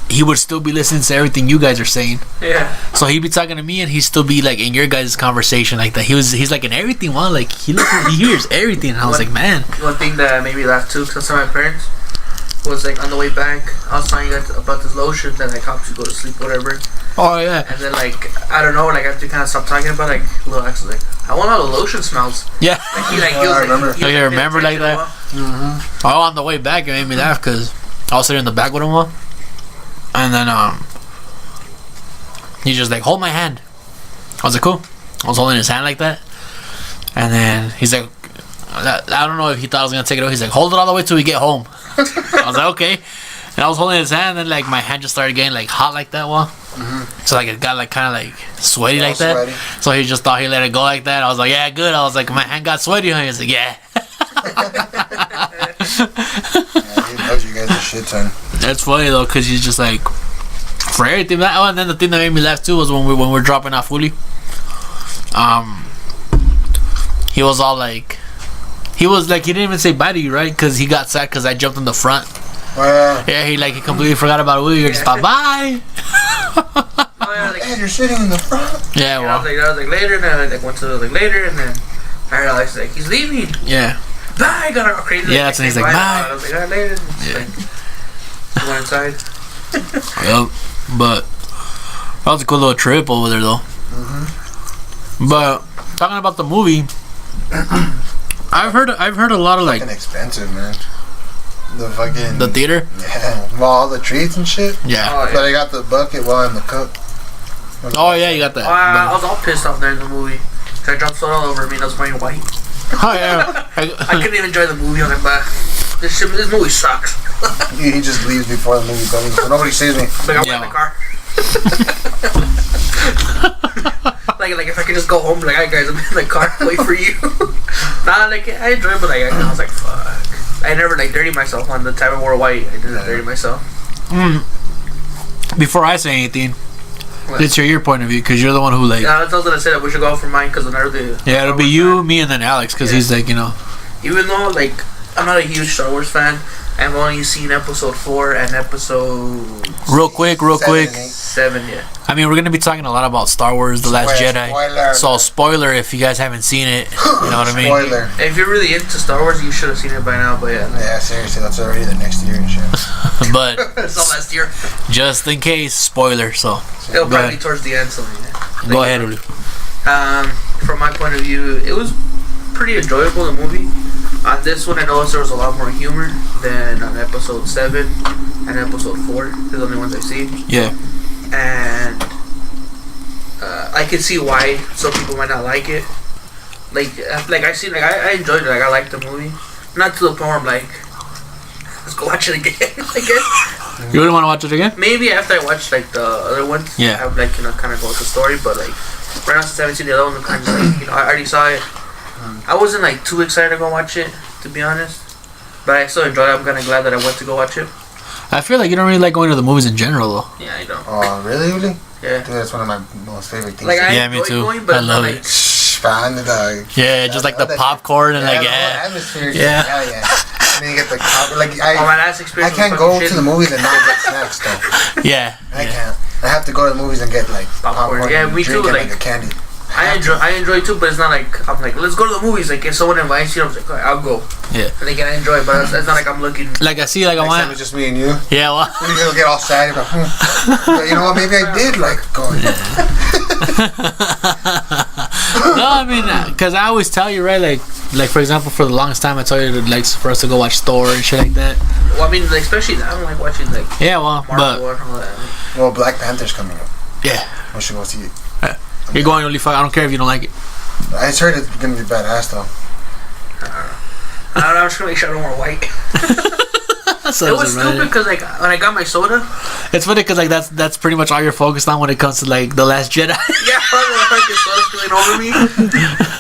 he would still be listening to everything you guys are saying. Yeah. So he'd be talking to me, and he'd still be like in your guys' conversation like that. He's like in everything, like he hears everything. And I was like, man. One thing that made me laugh too, because some of my parents was like on the way back, I was telling you guys about this lotion that like helps you go to sleep, whatever. Oh yeah. And then like I don't know, like after you kind of stopped talking about it, like little X was like, I want how the lotion smells. Yeah. Like I remember. Like, you remember like that? Mm-hmm. Oh, on the way back, it made me laugh because I was sitting in the back with him, and then he's just like, hold my hand. I was like, cool. I was holding his hand like that, and then he's like, I don't know if he thought I was gonna take it away. He's like, hold it all the way till we get home. I was like, okay. And I was holding his hand, and then like my hand just started getting like hot like that, So like it got like kind of like sweaty like that. Sweaty. So he just thought he let it go like that. I was like, yeah, good. I was like, my hand got sweaty. He was like, yeah. Yeah, he loves you guys a shit ton. That's funny though, cause he's just like for everything. Oh, and then the thing that made me laugh too was when we're dropping off Uli. He was all like, he didn't even say bye to you, right? Cause he got sad cause I jumped in the front. Yeah, he completely forgot about Uli. He just thought bye. And you're sitting in the front. Yeah, well. I was like later, and then I like went to like later, and then I realized like he's leaving. Yeah. Bye, got all crazy. Yeah, that's when he's like, bye. I was like, alright, later. Yeah. Like, went inside. Yep. But that was a cool little trip over there though. But talking about the movie, I've heard a lot of like fucking expensive, man. The theater. Yeah, well, all the treats and shit. Yeah. Oh, yeah. But I got the bucket while in the cup. Oh yeah, you got that. I was all pissed off there in the movie. I dropped soda all over me and I was wearing white. Oh yeah. I couldn't even enjoy the movie on my back. this movie sucks. He just leaves before the movie goes. So nobody sees me. Like, I'm in the car. like if I could just go home, like, alright guys, I'm in the car, wait for you. Nah, like, I enjoy it, but like, I was like, fuck. I never like dirty myself on the time I wore white. I didn't dirty myself. Before I say anything, let's hear your point of view, because you're the one who like. Yeah, that's what I was gonna say, that we should go for mine, because whenever the. Yeah, it'll be you, me, and then Alex, because he's like, you know. Even though like I'm not a huge Star Wars fan, I've only seen episode 4 and episode. Real quick. 7, yeah. I mean, we're gonna be talking a lot about Star Wars: The Last Jedi. Spoiler. So, spoiler if you guys haven't seen it. You know what I mean? Spoiler. If you're really into Star Wars, you should have seen it by now. But yeah. Yeah, seriously, that's already the next year and shit. But it's not last year. Just in case, spoiler. So It'll probably be towards the end. So yeah. Go ahead, Ulu. From my point of view, it was pretty enjoyable, the movie. On this one, I noticed there was a lot more humor than on episode 7 and episode 4. They're the only ones I've seen. Yeah. And I can see why some people might not like it. Like I enjoyed it. Like, I liked the movie. Not to the point where I'm like, let's go watch it again. I guess. You really want to watch it again? Maybe after I watch like the other ones. Yeah. I would like, kind of go with the story. But like right now, since I haven't seen the other one, I'm kind of just like, I already saw it. I wasn't like too excited to go watch it, to be honest. But I still enjoyed it. I'm kind of glad that I went to go watch it. I feel like you don't really like going to the movies in general, though. Yeah, I don't. Oh, really, Uli? Yeah. Dude, that's one of my most favorite things. Like, I me too. Going, but I love like, it. Fan the dog. Yeah, just like the popcorn and like, the yeah. whole atmosphere. Yeah. Yeah. And then you get the like my last experience. I can't go to the movies and not get snacks though. Yeah. I can't. I have to go to the movies and get like popcorn. Yeah, and me too. drink and, Like a candy. I enjoy it too, but it's not like I'm like, let's go to the movies. Like if someone invites you, I'm like, alright, I'll go. Yeah. And again, I enjoy it, but it's not like I'm looking. Like I see, like I Next time want. it's just me and you. Yeah, well. You'll get all sad. But, you know what? Maybe I did like going. No, I mean, because I always tell you, right? Like for example, for the longest time, I told you to, like for us to go watch Thor and shit like that. Well, I mean, like, especially I don't like watching like. Yeah, well, Marvel or all that. Well, Black Panther's coming up. Yeah. We should go see it. You're going only fuck. I don't care if you don't like it. I just heard it's gonna be badass though. I don't know. I'm just gonna make sure I don't wear white. It was stupid because like when I got my soda. It's funny because like that's pretty much all you're focused on when it comes to like The Last Jedi. Yeah, like your soda spilling over me.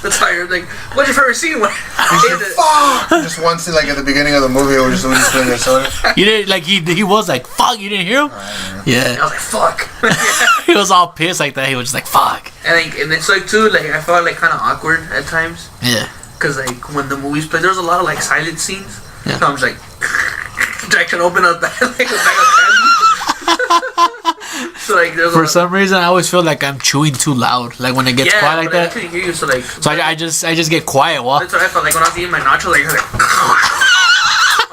That's why you're like, what's your favorite scene? Fuck! Just one scene, like at the beginning of the movie, it was just spilling your soda. You didn't like he was like fuck. You didn't hear him? Yeah. I was like fuck. He was all pissed like that. He was just like fuck. And it's like too like I felt like kind of awkward at times. Yeah. Cause like when the movies play, there's a lot of like silent scenes. Yeah. So I'm just like, Jack can open up that like a bag of candy. So like there's for some reason I always feel like I'm chewing too loud. Like when it gets quiet like that. I couldn't hear you, so like. So I just get quiet. Well. That's what I felt like when I was eating my nacho. Like I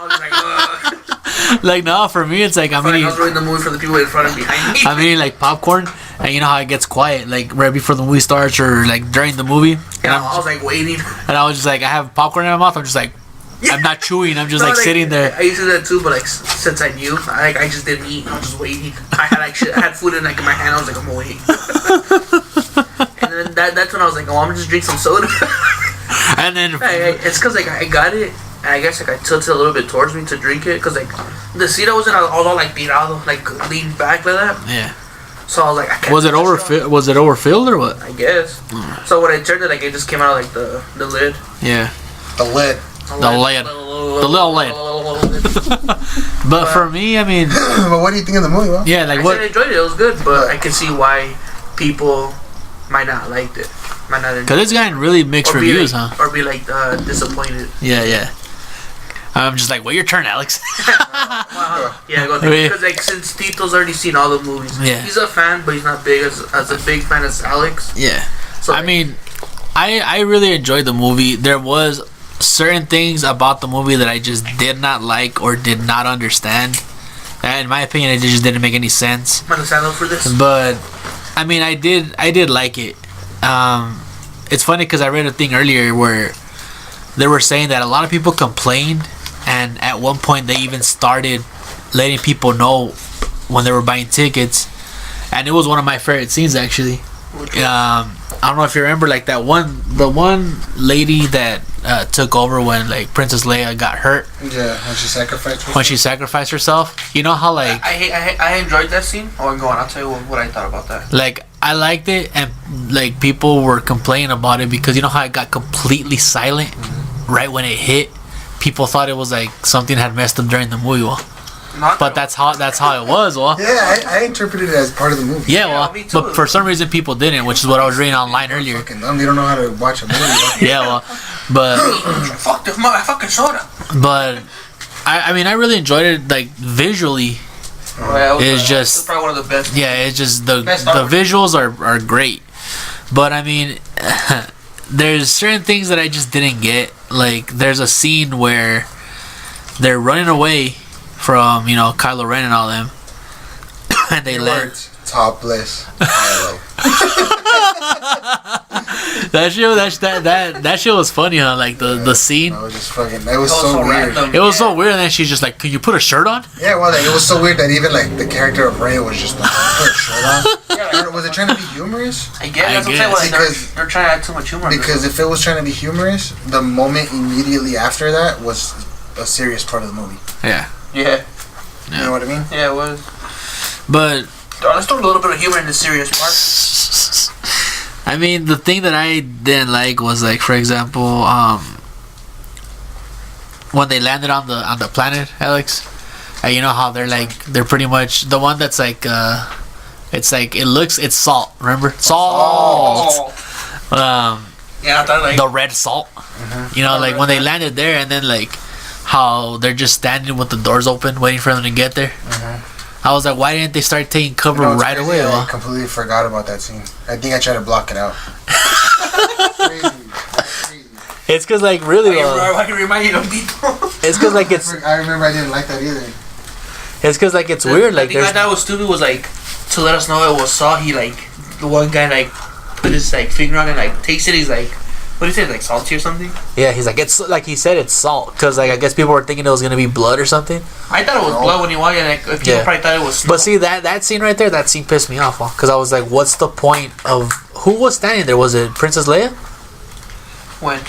was like, ugh. Like no, for me it's like I was ruining the movie for the people in front and behind me. I'm eating like popcorn, and you know how it gets quiet like right before the movie starts or like during the movie. Yeah, I was like waiting. And I was just like, I have popcorn in my mouth. I'm just like, I'm not chewing. I'm just like sitting there. I used to do that too, but like since I knew, I just didn't eat. I was just waiting. I had like shit. I had food in like in my hand. I was like, I'm gonna wait. And then that's when I was like, oh, I'm gonna just drink some soda. And then it's cause like I got it. And I guess like I tilted a little bit towards me to drink it, cause like the seat I was in, I was all like tirado, like leaned back like that. Yeah. So I was like, I can't. Was it overfilled or what? I guess. So when I turned it, like it just came out of like the lid. Yeah. The lid. The little lid. But for me, I mean. But what do you think of the movie? Well? Yeah, like what? I enjoyed it. It was good, but I can see why people might not liked it. Might not. Because it's gotten really mixed reviews, like, huh? Or be like disappointed. Yeah. I'm just like, well, your turn, Alex. Yeah, go ahead. Because like since Tito's already seen all the movies, he's a fan, but he's not big as a big fan as Alex. Yeah. So I like, mean, I really enjoyed the movie. There was certain things about the movie that I just did not like or did not understand. And in my opinion, it just didn't make any sense. I'm gonna sign up for this. But I mean, I did like it. It's funny because I read a thing earlier where they were saying that a lot of people complained, and at one point they even started letting people know when they were buying tickets, and it was one of my favorite scenes actually. I don't know if you remember, like the one lady that took over when like Princess Leia got hurt. Yeah, when she sacrificed herself. When she sacrificed herself. You know how like I enjoyed that scene. Oh, I'm going. I'll tell you what I thought about that. like I liked it, and like people were complaining about it because you know how it got completely silent right when it hit. People thought it was like something had messed up during the movie. Well, but that's how it was. Well, yeah, I interpreted it as part of the movie. Yeah, well, but for some reason people didn't, which is what I was reading online earlier. Fucking dumb. They don't know how to watch a movie. Yeah, well, but fuck this motherfucking soda. But I mean, I really enjoyed it. Like visually, it's just probably one of the best. Yeah, it's just the visuals are great. But I mean, there's certain things that I just didn't get. Like there's a scene where they're running away from Kylo Ren and all them, and they let topless. that shit was funny, huh? Like the scene. It was just fucking. It was so weird. It was so weird, and then she's just like, "Can you put a shirt on?" Yeah, well, like, it was so weird that even like the character of Rey was just like, "Put a shirt on." Yeah, was it trying to be humorous? I guess that's what I'm saying. Because they're trying to add too much humor. Because if it was trying to be humorous, the moment immediately after that was a serious part of the movie. Yeah. Yeah. You know what I mean? Yeah, it was. But let's throw a little bit of humor in the serious part. I mean, the thing that I didn't like was like, for example, when they landed on the planet, Alex. You know how they're pretty much the one that's like it's salt. Remember salt? Yeah, I thought like the red salt. Mm-hmm. Like when they landed there, and then like how they're just standing with the doors open, waiting for them to get there. Mm-hmm. I was like, why didn't they start taking cover right away? I completely forgot about that scene. I think I tried to block it out. Crazy. It's because like really. I can remind you of people. It's because like it's. I remember I didn't like that either. It's because like it's weird. Like the thing I thought was stupid was like to let us know it was Saw. He like the one guy like put his like finger on it, like tasted. He's like, what did he say? Like salty or something? Yeah, he's like it's like he said it's salt because like I guess people were thinking it was gonna be blood or something. I thought it was blood when he walked in. Like people probably thought it was. Snow. But see that scene right there, that scene pissed me off because I was like, what's the point of who was standing there? Was it Princess Leia? When?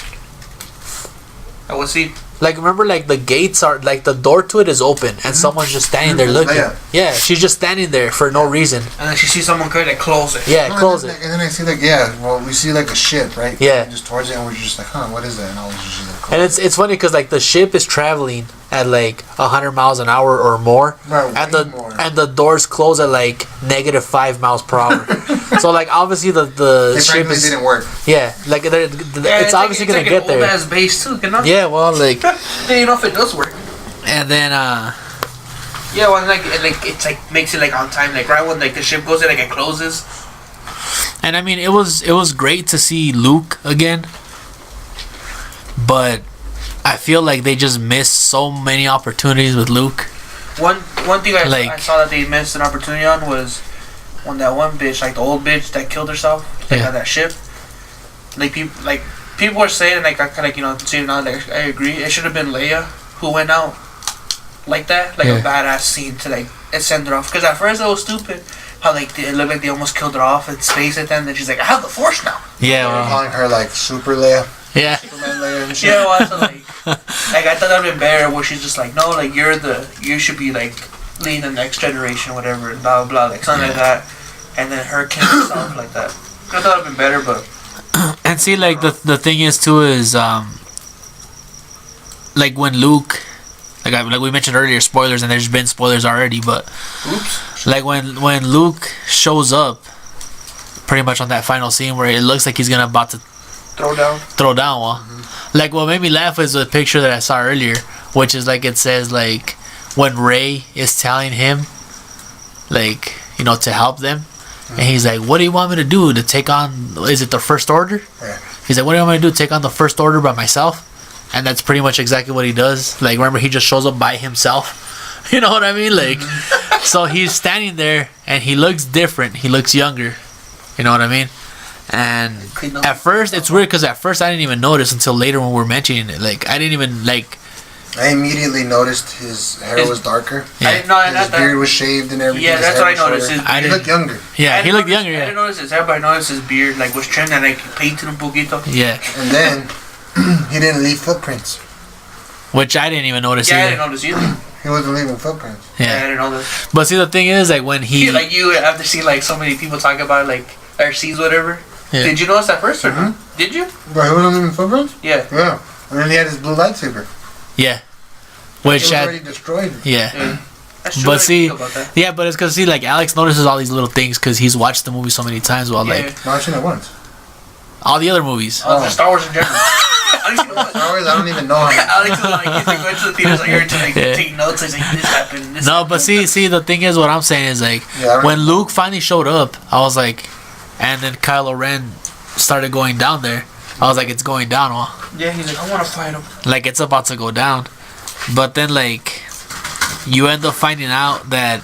I was see. Like remember, like the gates are like the door to it is open, and someone's just standing there looking. Yeah, she's just standing there for no reason. And then she sees someone come and close it. Yeah, close it. And then I see like we see like a ship, right? Yeah. Just towards it, and we're just like, what is that? And I was just like, and it's funny because like the ship is traveling at like 100 miles an hour or more, and the doors close at like -5 miles per hour. So like obviously the ship didn't work. Yeah, like it's obviously gonna get there. It's like an old ass base too, Yeah, well like. They don't know if it does work. And then yeah, well like it's like makes it like on time, like right when like the ship goes in, like it closes. And I mean it was great to see Luke again, but I feel like they just missed so many opportunities with Luke. One thing I saw that they missed an opportunity on was when that one bitch, like the old bitch that killed herself, on that ship. People were saying, like I kind of saying now, like I agree. It should have been Leia who went out like that, like a badass scene to like send her off. Because at first it was stupid how like it looked like they almost killed her off in space at them. Then she's like, I have the Force now. Yeah, well, calling her like Super Leia. Yeah. Superman Leia and shit. Yeah, well, so like I thought that'd been better. Where she's just like, no, like you should be like leading the next generation, whatever, blah blah, like something like that. And then her killing herself like that. I thought it'd been better, but. And see, like the thing is too is like when Luke, like we mentioned earlier, spoilers, and there's been spoilers already, but like when Luke shows up, pretty much on that final scene where it looks like he's about to throw down. Well, like what made me laugh was a picture that I saw earlier, which is like it says like when Rey is telling him, like to help them. And he's like, what do you want me to do? To take on, is it the First Order? Yeah. He's like, what do you want me to do? Take on the First Order by myself? And that's pretty much exactly what he does. Like, remember, he just shows up by himself. You know what I mean? Like, so he's standing there, and he looks different. He looks younger. You know what I mean? And at first, it's weird, because at first I didn't even notice until later when we were mentioning it. Like, I didn't even, like... I immediately noticed his hair was darker. Yeah. His beard was shaved and everything. Yeah, that's what I noticed. He looked younger. Yeah, he looked younger. I didn't notice this. Everybody noticed his beard, like was trimmed and like painted un poquito. Yeah. And then he didn't leave footprints. Which I didn't even notice Yeah, either. I didn't notice either. He wasn't leaving footprints. Yeah, I didn't know this. But see, the thing is, like, when he... Like, you have to see, like, so many people talk about it, like, or sees whatever. Yeah. Did you notice that first, or not? Did you? But he wasn't leaving footprints? Yeah. Yeah. And then he had his blue lightsaber. Yeah. It Which was had... already destroyed. Yeah. That's true. But see... About that. Yeah, but it's because, see, like, Alex notices all these little things because he's watched the movie so many times while, like... No, I've seen it once. All the other movies. Oh, just Star Wars in general. I don't even know how Alex is like, he's like going to the theaters like every time, like, taking notes. He's like, this happened. This No, happened. but see, the thing is, what I'm saying is, like, when Luke finally showed up, I was like... And then Kylo Ren started going down there. I was like, it's going down, huh? Yeah, he's like, I want to fight him. Like, it's about to go down. But then, like, you end up finding out that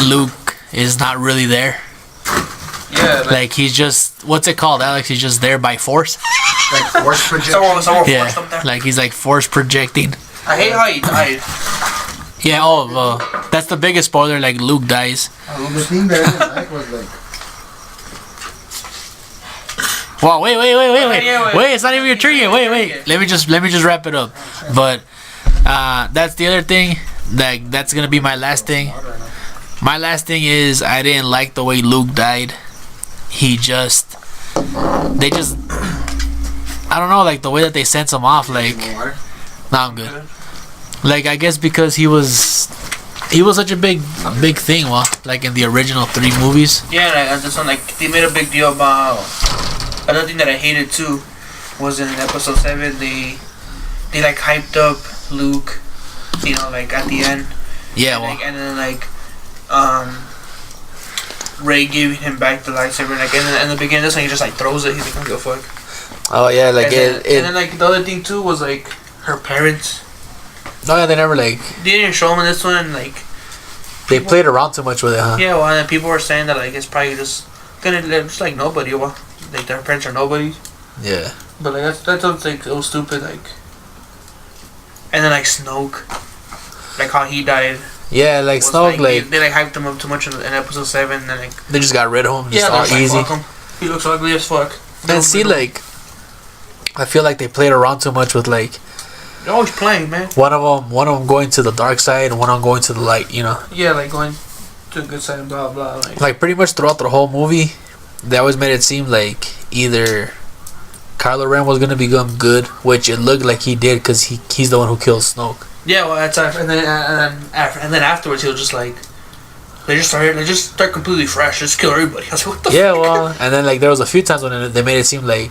Luke is not really there. Yeah. Like, he's just... What's it called, Alex? He's just there by force? Like force projection. Someone Yeah, forced him there. like he's like force projecting. I hate how he died. Yeah, that's the biggest spoiler, like Luke dies. The thing that I didn't like was like... Wow, wait, Yeah, it's not even your turn yet. Wait. Let me just wrap it up. But that's the other thing. That's gonna be my last thing. My last thing is I didn't like the way Luke died. I don't know, like the way that they sent him off. Like, nah, I'm good. Like, I guess because he was such a big thing, well, like in the original 3 movies. Yeah, and this one, like, they made a big deal about... Another thing that I hated, too, was in episode 7, they like, hyped up Luke, you know, like, at the end. Yeah, and, well. like, and then, like, Rey giving him back the lightsaber, like, and then in the beginning, this one, he just, like, throws it. He's like, I don't give a fuck. Oh, yeah, like, and then, like, the other thing, too, was, like, her parents. No, yeah, they never, like... They didn't show him in this one, like... They played around too much with it, huh? Yeah, well, and then people were saying that, like, it's probably just like, nobody, well, like, their parents are nobodies. Yeah. But, like, that's like, it was stupid, like... And then, like, Snoke. Like, how he died. Yeah, like, Snoke, like... They, like, hyped him up too much in episode 7, and, like... They just got rid of him, just all like, easy. Fuck him. He looks ugly as fuck. And see, like... I feel like they played around too much with, like... They're always playing, man. One of them going to the dark side, and one of them going to the light, you know? Yeah, like, going to the good side and blah, blah, Like, pretty much throughout the whole movie, they always made it seem like either Kylo Ren was gonna become good, which it looked like he did, because he's the one who killed Snoke. Yeah, well, that's and then afterwards he was just like, they just start completely fresh, just kill everybody. I was like, what the fuck? Yeah, well, and then like there was a few times when they made it seem like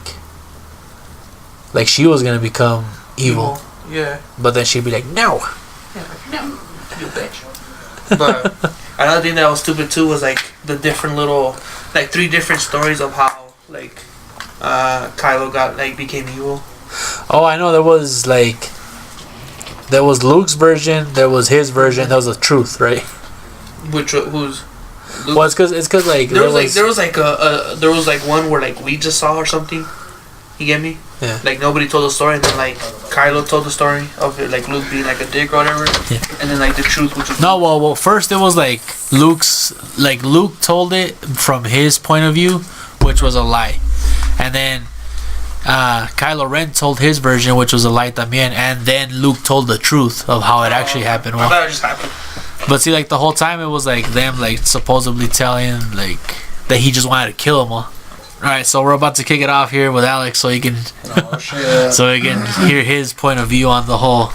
she was gonna become evil. Yeah. But then she'd be like, no. Yeah, like, no, you bitch. But another thing that was stupid too was like the different little, like 3 different stories of how like Kylo became evil. Oh, I know. There was Luke's version, there was his version, there was the truth, right? Who's? Luke? Well, it's cause like there was like one where like we just saw or something. You get me? Yeah. Like nobody told the story, and then like Kylo told the story of it, like Luke being like a dick or whatever. Yeah. And then like the truth, which was well, first it was like Luke told it from his point of view, which was a lie, and then Kylo Ren told his version, which was a lie también, and then Luke told the truth of how it actually happened. I thought it just happened. But see, like the whole time it was like them like supposedly telling like that he just wanted to kill him all. Alright, so we're about to kick it off here with Alex so he can hear his point of view on the whole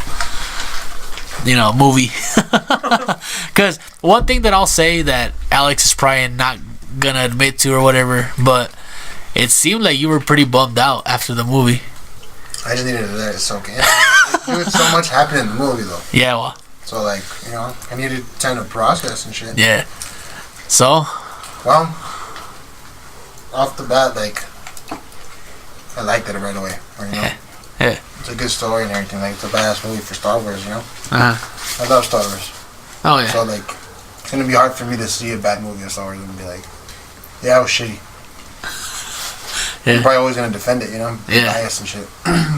movie. Because one thing that I'll say that Alex is probably not gonna admit to or whatever, but it seemed like you were pretty bummed out after the movie. I just needed to let it soak in. Dude, so much happened in the movie though. Yeah, well. So like, I needed time to process and shit. Yeah. So? Well, off the bat, like, I liked it right away. Yeah. It's a good story and everything. Like, it's a badass movie for Star Wars, Uh-huh. I love Star Wars. Oh, yeah. So, like, it's going to be hard for me to see a bad movie of Star Wars and be like, yeah, it was shitty. Yeah. I'm probably always going to defend it, Yeah. bias and shit.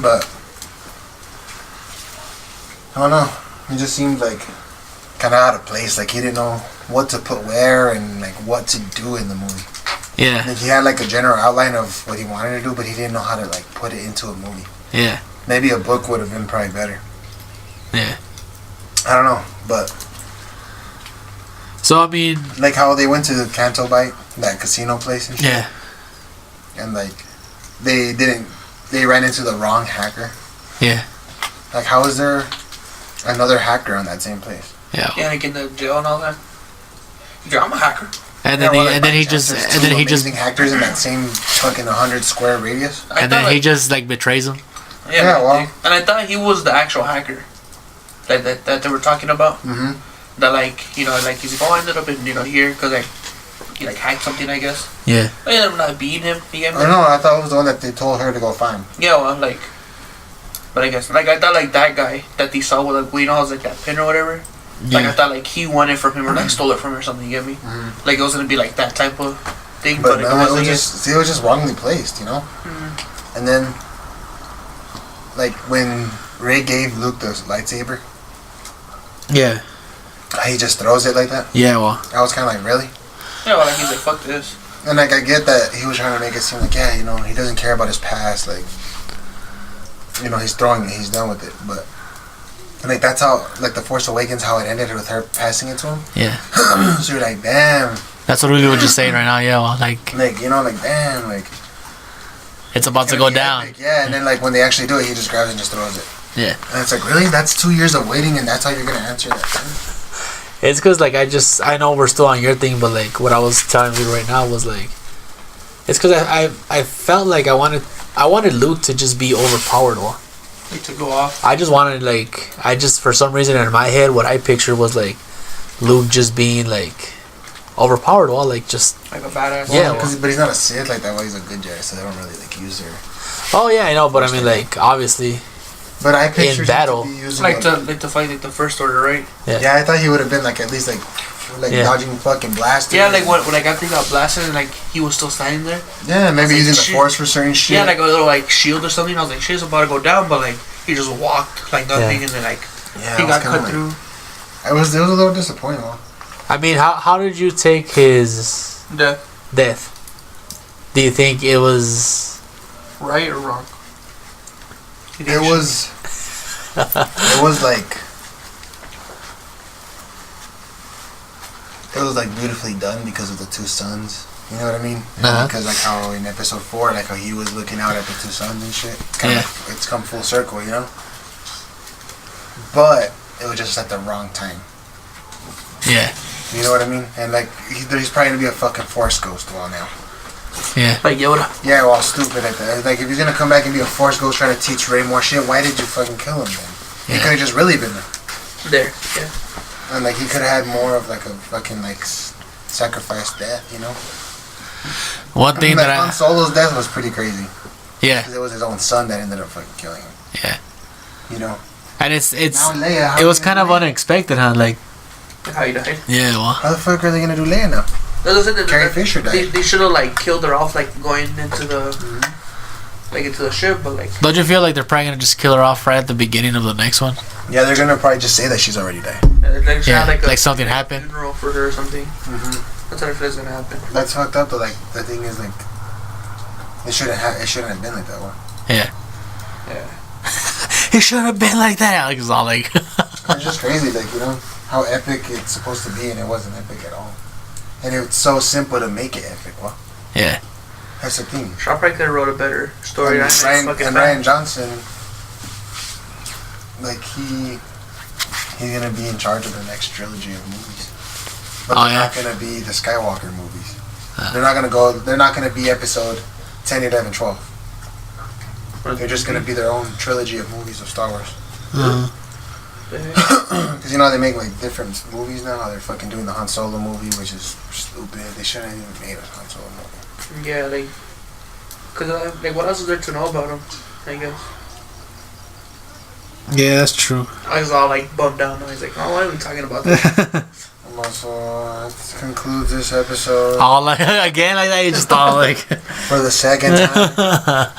But, I don't know. It just seems like kind of out of place. Like, he didn't know what to put where and, like, what to do in the movie. Yeah. Like, he had, like, a general outline of what he wanted to do, but he didn't know how to, like, put it into a movie. Yeah. Maybe a book would have been probably better. Yeah. I don't know, but so I mean, like how they went to the Canto Bite, that casino place and shit. Yeah. And like they ran into the wrong hacker. Yeah. Like how is there another hacker on that same place? Yeah. Yeah, like in the jail and all that. Yeah, I'm a hacker. And then he just hackers in that same fucking 100 square radius. And then he just like betrays him. Yeah, well, and I thought he was the actual hacker, like that they were talking about. Mm-hmm. That like he's like, oh, I ended up in here because he like hacked something, I guess. Yeah. I ended up not beating him. Oh no, I thought it was the one that they told her to go find. Yeah, well, like, but I guess like I thought like that guy that they saw with like was like that pin or whatever. Yeah. Like I thought like he won it from him or like stole it from him or something. You get me? Mm-hmm. Like it was gonna be like that type of thing, but it no, wasn't. It was just wrongly placed, you know. Mm-hmm. And then, like when Rey gave Luke the lightsaber, Yeah. he just throws it like that. Yeah. Well. I was kind of like, really? Yeah, well, like he's like, fuck this. And like I get that he was trying to make it seem like, yeah, you know, he doesn't care about his past, like, you know, he's throwing it, he's done with it, but. Like that's how, like the Force Awakens, how it ended with her passing it to him. Yeah. So you're like, damn. That's what we were just saying right now. Yeah. Well, like you know, like damn, like it's about to go down. Epic. Yeah, and then like when they actually do it, he just grabs it and just throws it. Yeah. And it's like, really? That's 2 years of waiting, and that's how you're gonna answer that? It's because like I know we're still on your thing, but like what I was telling you right now was like, it's because I felt like I wanted Luke to just be overpowered. Like to go off. I just wanted for some reason in my head what I pictured was like Luke just being like overpowered, like just like a badass. Yeah, but he's not a Sith like that. Well, he's a good Jedi, so they don't really like use her. Oh yeah, I know, but I mean like obviously. But I pictured in battle, like to fight like the First Order, right? Yeah, I thought he would have been like at least like dodging fucking blasters. Yeah, like when like after he got blasted and like he was still standing there. Yeah, maybe using like, the Force for certain shit. Yeah, like a little like shield or something. I was like, shit's about to go down, but like he just walked like nothing, and then like he got cut through. It was a little disappointing. I mean, how did you take his death? Do you think it was right or wrong? It was. It was like. It was like beautifully done because of the two suns. You know what I mean? Uh-huh. Because like how in episode 4, like how he was looking out at the two suns and shit. It's come full circle, you know. But it was just at the wrong time. Yeah. You know what I mean? And like he's probably gonna be a fucking Force ghost while now. Yeah. Like Yoda. Yeah, well, stupid at that. Like if he's gonna come back and be a Force ghost trying to teach Rey more shit, why did you fucking kill him then? He could have just really been there. Yeah. And like he could have had more of like a fucking like sacrifice death, you know. One thing that Han Solo's death was pretty crazy. Yeah. Because it was his own son that ended up fucking killing him. Yeah. You know. And it's now Leia, it was kind of unexpected, huh? Like how he died. Yeah. Well. How the fuck are they gonna do Leia now? Carrie Fisher died. They should have like killed her off like going into the like into the ship, but like. Don't you feel like they're probably gonna just kill her off right at the beginning of the next one? Yeah, they're gonna probably just say that she's already died. Yeah, like something happened. Funeral for her or something. Mm-hmm. That's what I feel is gonna happen. That's fucked up though. Like the thing is like, it shouldn't have been like that one. Yeah. Yeah. It should have been like that. Alex was all like. It's just crazy, like, you know, how epic it's supposed to be, and it wasn't epic at all. And it's so simple to make it epic. Well. Yeah. That's the thing. Shaw probably could have wrote a better story. Ryan Johnson, like he's gonna be in charge of the next trilogy of movies, but they're not gonna be the Skywalker movies. They're not gonna be episode 10, 11, 12. They're just gonna be their own trilogy of movies of Star Wars. Because you know they make like different movies now. They're fucking doing the Han Solo movie, which is stupid. They shouldn't have even made a Han Solo movie. Yeah, like, cause like what else is there to know about him? I guess. Yeah, that's true. I was all like bummed out. I was like, oh, why are we talking about this? So that concludes this episode. All like again like that. You just all like for the second time.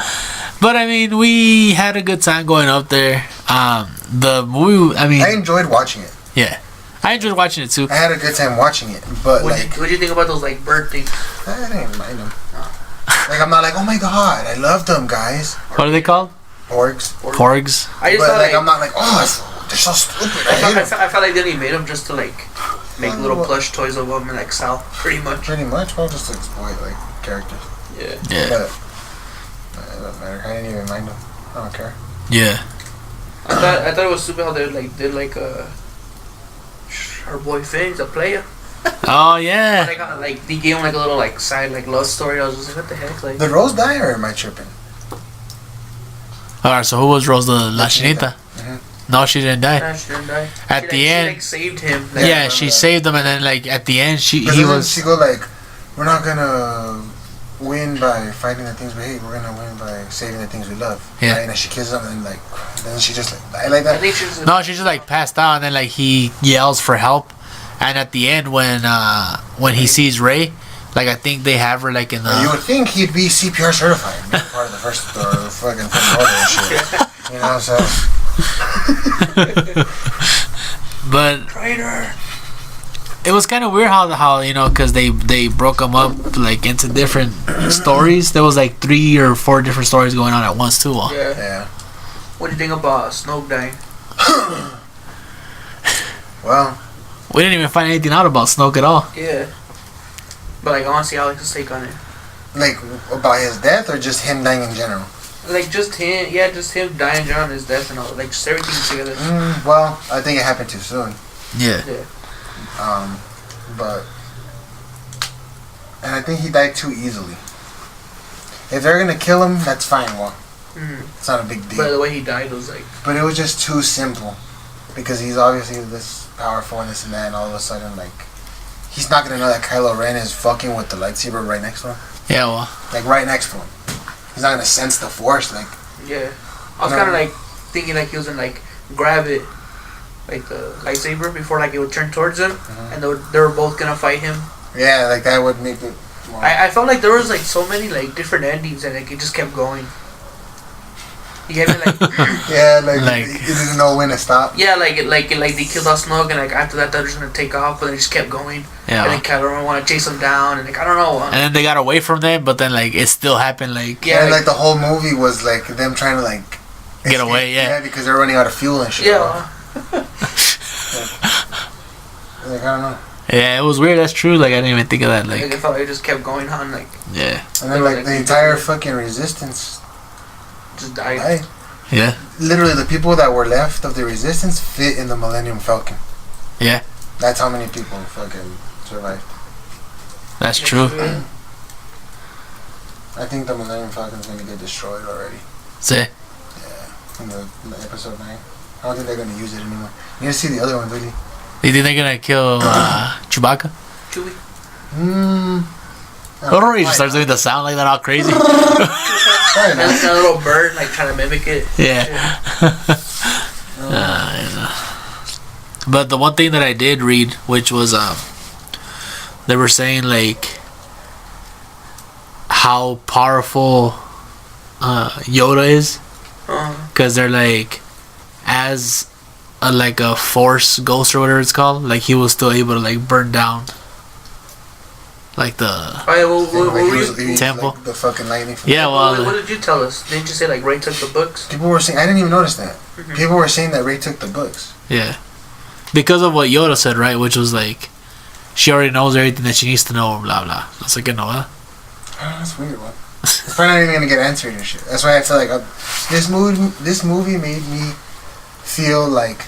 But I mean, we had a good time going up there. The movie. I mean, I enjoyed watching it. Yeah, I enjoyed watching it too. I had a good time watching it, but what do you think about those like bird things? I didn't mind them. Like I'm not like, oh my god, I love them, guys. What are they called? Porgs. I just but thought like I'm not like, they're so stupid. I felt like they only made them just to like make little plush toys of them and like sell, pretty much. Well, just to exploit like characters. Yeah. But it doesn't matter. I didn't even mind them. I don't care. Yeah. I thought it was stupid how they like did like her boy Finn's a player. Oh yeah. They got like they gave him like a little like side like love story. I was just like, what the heck? Like, Did Rose die or am I tripping? Alright, so who was Rose the La Chinita? Mm-hmm. No, she didn't die. nah, she didn't die. At the end, she like saved him. Like, yeah, she saved him, and then like at the end, she go like, we're not gonna win by fighting the things we hate. We're gonna win by saving the things we love. Yeah. Right? And then she kisses him, and then she just like died like that. I think she was no, she just like passed out, and then like he yells for help, and at the end when he sees Rey, like I think they have her like in the. You would think he'd be CPR certified, being part of the first fucking order and shit. You know, so. But traitor. it was kind of weird how because they broke them up like into different stories. There was like 3 or 4 different stories going on at once too. Yeah. What do you think about Snoke dying? Well, we didn't even find anything out about Snoke at all. Yeah. But like I want to see Alex's take on it. like about his death or just him dying in general? Like just him dying on his death and all, like just everything together. Well, I think it happened too soon. Yeah. But and I think he died too easily. If they're gonna kill him, that's fine. Well, it's not a big deal. But the way he died was like. But it was just too simple, because he's obviously this powerful and this and that, and all of a sudden like he's not gonna know that Kylo Ren is fucking with the lightsaber right next to him. Yeah, well. Like right next to him. He's not gonna sense the Force. Like. Yeah. I was kind of like thinking like he was gonna like grab it, like the lightsaber before like it would turn towards him, and they were both gonna fight him. Yeah, like that would make it. More... I felt like there was like so many like different endings and like it just kept going. You get me, like yeah, like you didn't know when to stop. Yeah, like they killed off Snoke and like after that they're just gonna take off, but they just kept going. Yeah. And then Kylo Ren want to chase them down, and like I don't know. And then they got away from them, but then like it still happened. Like yeah, and like the whole movie was like them trying to like get away. Yeah. Yeah, because they're running out of fuel and shit. Yeah. Like I don't know. Yeah, it was weird. That's true. Like I didn't even think of that. Like I thought it just kept going on. Like yeah. And then like the entire fucking resistance just died. Yeah. Literally, the people that were left of the resistance fit in the Millennium Falcon. Yeah. That's how many people fucking survived. That's true. I think the Millennium Falcon's gonna get destroyed already. See? Yeah. In the episode 9. I don't think they're gonna use it anymore. You gotta see the other one, really. You think they're gonna kill Chewbacca? Chewie? Or he just starts doing the sound like that all crazy. And that little bird like trying to mimic it. Yeah. But the one thing that I did read, which was they were saying like how powerful Yoda is, because they're like as a force ghost or whatever it's called, like he was still able to like burn down like the temple. Like the fucking lightning. Yeah, well. What did you tell us? Didn't you say like Rey took the books? People were saying, I didn't even notice that. People were saying that Rey took the books. Yeah, because of what Yoda said, right? Which was like, she already knows everything that she needs to know, blah blah. That's like, That's weird. What? It's probably not even gonna get answered and shit. That's why I feel like this movie made me feel like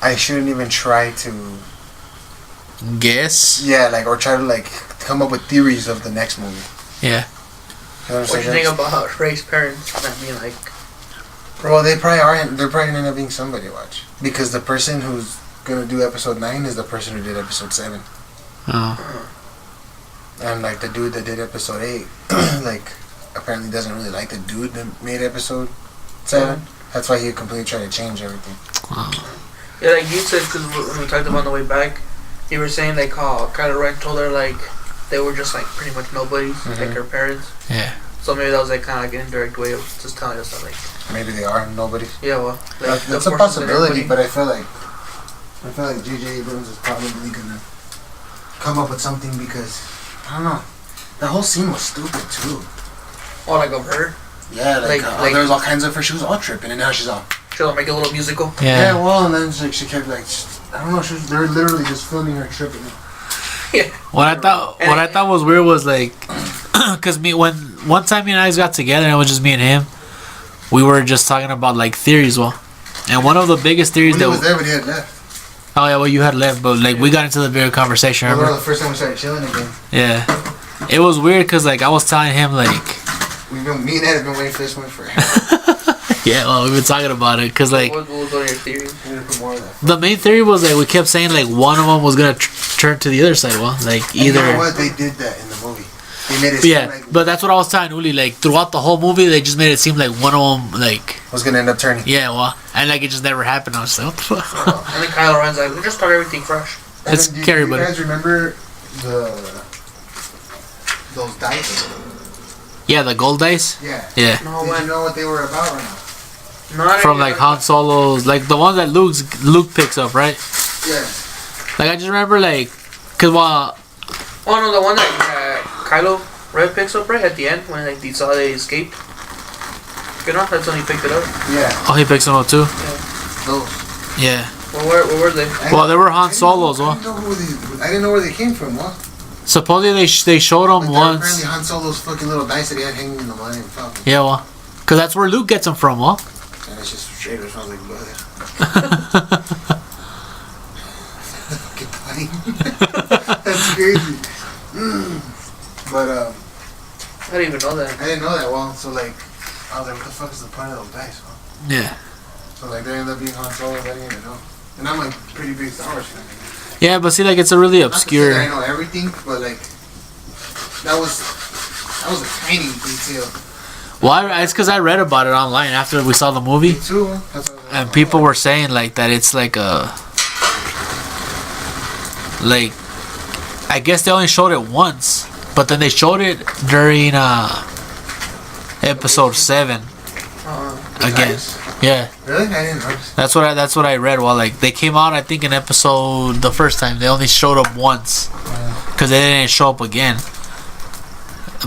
I shouldn't even try to guess. Yeah, like, or try to like come up with theories of the next movie. Yeah. You know what do you think about Rey's parents not being like? Well, they probably aren't. They're probably gonna end up being somebody. Watch, because the person who's gonna do episode 9 is the person who did episode 7. Oh. And like the dude that did episode 8, like apparently doesn't really like the dude that made episode 7. That's why he completely tried to change everything. Yeah, like you said, because when we talked about on the way back, you were saying like how Kylo Ren told her like they were just like pretty much nobodies, like her parents. Yeah. So maybe that was like kind of like an indirect way of just telling us that like maybe they are nobodies. Yeah, well, like, that's a possibility, but I feel like J.J. Abrams is probably gonna come up with something, because I don't know. The whole scene was stupid too. Oh, like of her? Yeah, like there was all kinds of her. She was all tripping, and now she's all. She'll make a little musical. Yeah, well, and then she kept like, I don't know. They were literally just filming her tripping. Yeah. What I thought was weird was like, cause one time me and I got together and it was just me and him, we were just talking about like theories, and one of the biggest theories when he was there, when he had left. Oh yeah, well you had left, but like we got into the bigger conversation. Remember? The first time we started chilling again. Yeah, it was weird because like I was telling him like, me and Ed have been waiting for this one forever. Yeah, well we've been talking about it because like what was your theory? The main theory was like we kept saying like one of them was gonna turn to the other side. Well, like either. You know what? They did that in the movie. They made it seem like, but that's what I was telling Uli. Like throughout the whole movie, they just made it seem like one of them like was gonna end up turning. Yeah, well, and like it just never happened. I was like, what the fuck? And then Kylo Ren's like, we just start everything fresh. It's scary, but. Do you guys remember those dice? Yeah, the gold dice. Yeah. Yeah. No, did you know what they were about or not? From like Han Solo's, like the ones that Luke picks up, right? Yeah. Like I just remember like, cause while. Oh no, the one that Kylo Ren picks up right at the end when like they saw they escaped. You know, that's when he picked it up. Yeah. Oh, he picks them up too. Yeah. Those. Yeah. Well, where were they? Well, they were Han Solo's. I didn't know where they came from. What? Supposedly they showed them once. Apparently Han Solo's fucking little dice that he had hanging in the Millennium Falcon. Yeah, well, cause that's where Luke gets them from, well. And it's just straight. It smells like blood. That's crazy. But I didn't even know that. I didn't know that. Well, so like, I was like, what the fuck is the point of those dice? Well? Yeah. So like, they ended up being Han Solo. I didn't even know. And I'm like pretty big Star Wars fan. Yeah, but see, like it's a really obscure. Not to say that I know everything, but like that was a tiny detail. Well, it's because I read about it online after we saw the movie. Me too. And people were saying like that it's like a. Like, I guess they only showed it once, but then they showed it during episode 7 again. Nice. Yeah. Really? I didn't notice. That's what I read. Well, like they came out, I think in episode the first time they only showed up once, because they didn't show up again.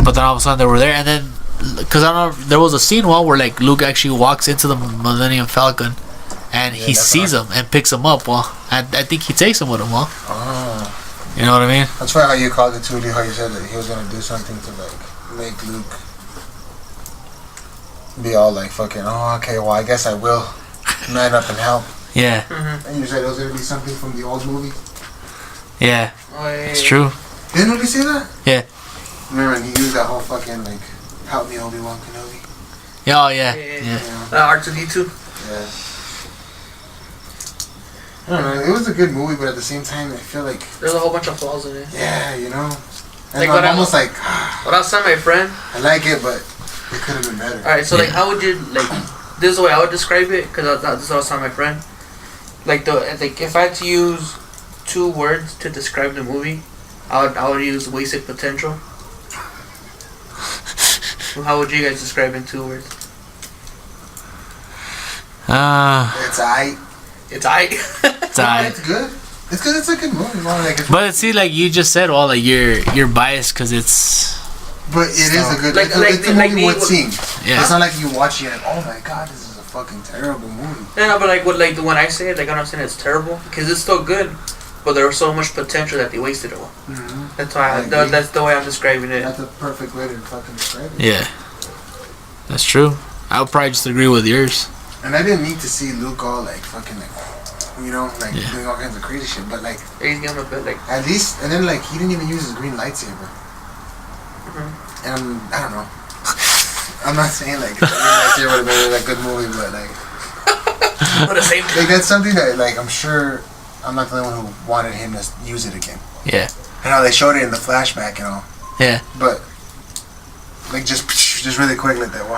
But then all of a sudden they were there, and then because I don't know, there was a scene where like Luke actually walks into the Millennium Falcon, and he sees him and picks him up. Well, I think he takes him with him. Well, you know what I mean? That's why how you called it too. How you said that he was gonna do something to like make Luke be all like fucking. Oh, okay. Well, I guess I will man up and help. Yeah. Mm-hmm. And you said it was gonna be something from the old movie. Yeah. Oh, yeah, it's true. Didn't we say that? Yeah. Remember when he used that whole fucking like, help me Obi-Wan Kenobi. Yeah. Oh yeah. R2D2. Yeah. I don't know. It was a good movie, but at the same time, I feel like there's a whole bunch of flaws in it. Yeah, you know. And Like I'm almost like. When I was telling my friend, I like it, but it could have been better. All right, so like, how would you like? This is the way I would describe it, because this is what I was telling my friend. Like if I had to use 2 words to describe the movie, I would use wasted potential. How would you guys describe it in 2 words? It's aight. It's aight. It's aight. It's good. It's good. It's a good movie. But see, like you just said, well, like you're biased because it's. But it is a good. Like, it's a movie worth seeing. Yeah. It's not like you watch it and oh my god, this is a fucking terrible movie. No, but like when I say it, like I'm not saying it's terrible because it's still good, but there was so much potential that they wasted it. Mm-hmm. That's why that's the way I'm describing it. That's a perfect way to fucking describe it. Yeah. That's true. I would probably just agree with yours. And I didn't need to see Luke all like fucking like, you know, like doing all kinds of crazy shit. But like, he's giving him a bit like at least, and then like he didn't even use his green lightsaber. Mm-hmm. And I don't know. I'm not saying like the green lightsaber would have been a good movie, but like, but the same. Like that's something that like I'm sure I'm not the only one who wanted him to use it again. Yeah. And how they showed it in the flashback and all. Yeah. But like just really quick like that. Wow.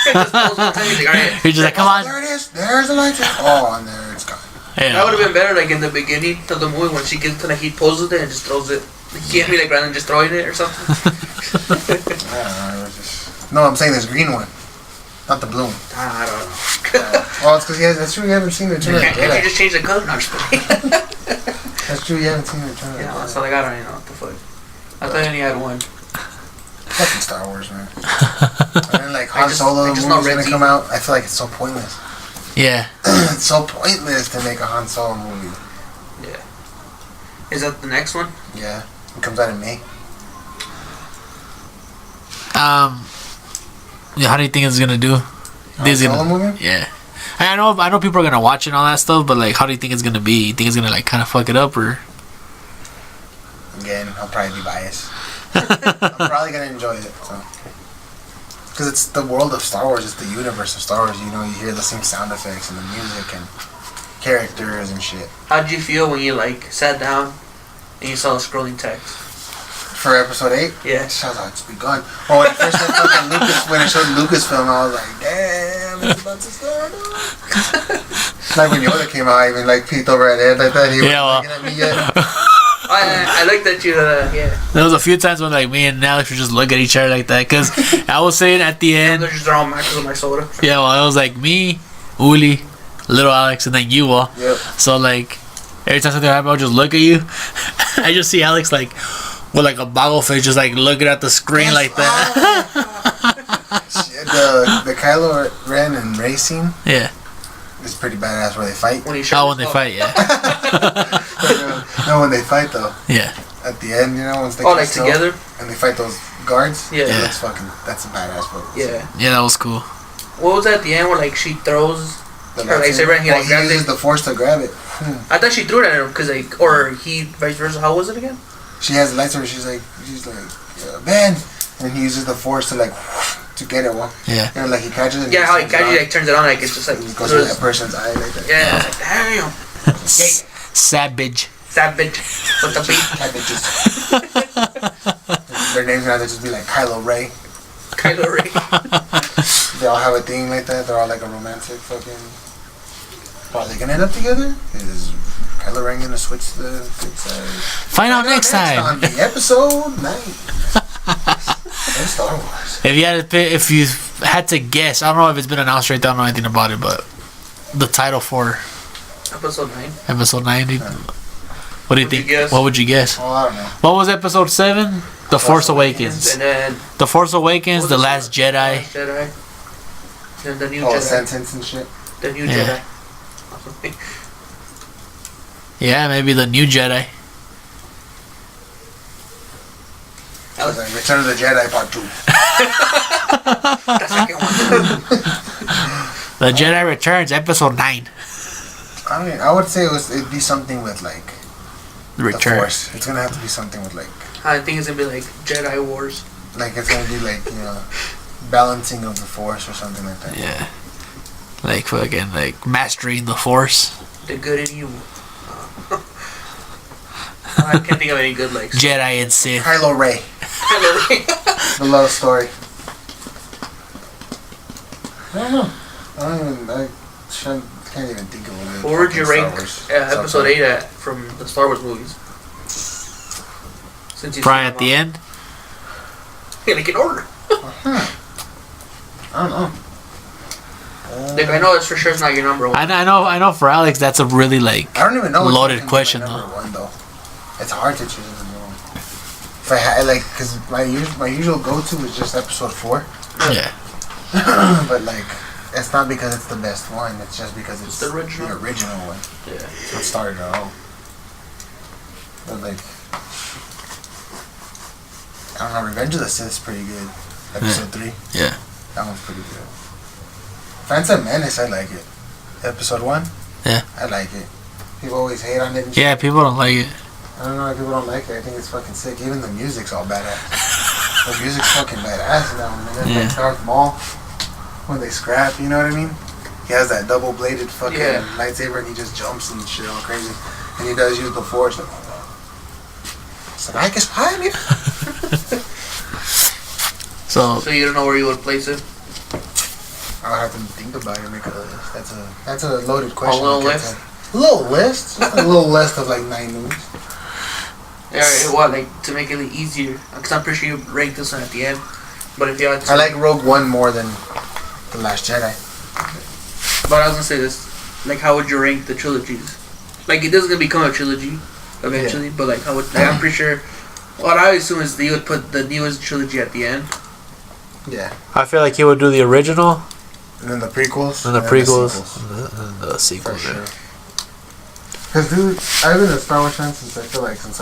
You're just like, come on. There it is. There's the lightsaber. Oh, and there it's gone. Yeah. That would have been better, like in the beginning of the movie when she gets to like he poses it and just throws it. He can't be like rather than just throwing it or something. I don't know. It was just no. I'm saying this green one, not the blue one. I don't know. Well, it's because that's true. You haven't seen Return of the Can't Jedi. you just change the color? No, I'm just playing. That's true. You haven't seen Return of the Yeah, Jedi. so like I don't even know what the fuck. I thought I only had one. Fucking Star Wars, man. And then like Han Solo movie's gonna come out. I feel like it's so pointless. Yeah. It's so pointless to make a Han Solo movie. Yeah. Is that the next one? Yeah. It comes out in May. Yeah, how do you think it's gonna do? Han Solo movie? Yeah. I know people are gonna watch it and all that stuff, but like, how do you think it's gonna be? You think it's gonna like kind of fuck it up, or? Again, I'll probably be biased. I'm probably gonna enjoy it, so. Because it's the world of Star Wars, it's the universe of Star Wars. You know, you hear the same sound effects and the music and characters and shit. How'd you feel when you like sat down and you saw the scrolling text? For episode 8? Yeah. I was like, it's begun. Well, when it first said fucking when it showed Lucasfilm, I was like, damn, it's about to start. Like when Yoda came out, I even like peeked over at Ed like that. He wasn't looking at me yet. I like that you, yeah. There was a few times when like me and Alex would just look at each other like that, because I was saying at the end. They're just drawing macros on my soda. Yeah, well, it was like me, Uli, little Alex, and then you all. Yep. So like, every time something happened, I would just look at you. I just see Alex like, with like a Bago face, just like looking at the screen like that. The Kylo Ren and Rey scene. Yeah. It's pretty badass where they fight. When they fight, yeah. No, when they fight though. Yeah. At the end, you know, once they like together, and they fight those guards. Yeah. That's a badass pose. Yeah. Yeah, that was cool. What was that at the end where like she throws her lightsaber and he like grabs uses the Force to grab it. I thought she threw it at him because like, or he vice versa. How was it again? She has a lightsaber. She's like, man, and he uses the Force to like to get it. Well, yeah. You know, like he catches it. Yeah, how he catches it, like turns it on, like it's just like it goes through that person's eye like that. Yeah, it's like damn. Savage. Savage. What's up, Their names now they just be like Kylo Ray. Kylo Ray. They all have a thing like that. They're all like a romantic fucking. Are they gonna end up together? Is Kylo Ren gonna switch to the good side? Find out next time on the episode 9. In Star Wars. If you had to guess, I don't know if it's been announced right. I don't know anything about it, but the title for episode 9. Episode 9. What do you think? What would you guess? Oh, I don't know. What was episode 7? The Force Awakens. And then The Force Awakens, The Last Jedi. Last Jedi. Then the new Jedi. Sentence and shit. The new Jedi. Yeah, maybe the new Jedi. Like Return of the Jedi Part 2. The second one. The Jedi Returns, Episode 9. I mean, I would say it'd be something with like The Return. Force. It's gonna have to be something with like. I think it's gonna be like Jedi Wars. Like it's gonna be like, you know, balancing of the Force or something like that. Yeah. Like fucking like mastering the Force. The good in you. I can't think of any good like Jedi and Sith. Kylo Ray. Kylo Ray. The love story. I don't know. I can't even think of it. What would you rank episode 8 at from the Star Wars movies? Since Probably at the end. Yeah, like in order. I don't know. Like I know it's for sure it's not your number one. I know. For Alex, that's a really like I don't even know loaded question number though. one though. It's hard to choose a number one. If I had like, cause my usual go-to is just episode 4. Yeah. But like, it's not because it's the best one. It's just because it's the original one. Yeah. So it started it all. But like, I don't know. Revenge of the Sith is pretty good. Episode 3. Yeah. That one's pretty good. Phantom Menace, I like it. Episode 1. Yeah. I like it. People always hate on it. And yeah, people don't like it. I don't know why people don't like it. I think it's fucking sick. Even the music's all badass. The music's fucking badass in that one. And then like Darth Maul, when they scrap, you know what I mean? He has that double-bladed fucking lightsaber and he just jumps and shit all crazy. And he does use the Force. It's like, I guess behind you. So you don't know where you would place it? I'll have to think about it because that's a loaded question. A little list? A little list? Just a little list of like 9 movies. Yeah, what, like, to make it easier? Because I'm pretty sure you rank this one at the end. But if you had to... I like Rogue One more than The Last Jedi. But I was gonna say this, like, how would you rank the trilogies? Like, it is gonna become a trilogy eventually, but like, how would... Like, I'm pretty sure What I assume is that you would put the newest trilogy at the end. Yeah. I feel like he would do the original, And then the prequels. and the prequels, and the sequels. For sure. Cause dude, I've been a Star Wars fan since I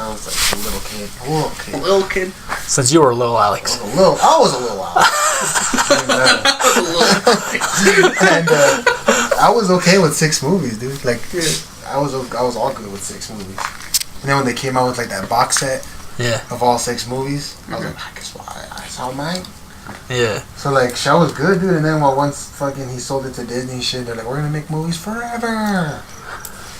was like a little kid. Little kid. Since you were little, Alex. I was a little wild. and I was okay with 6 movies, dude. Like I was all good with 6 movies. And then when they came out with like that box set of all 6 movies, I was like, I guess I saw mine. Yeah. So like, show was good, dude. And then once fucking he sold it to Disney and shit, they're like, we're gonna make movies forever.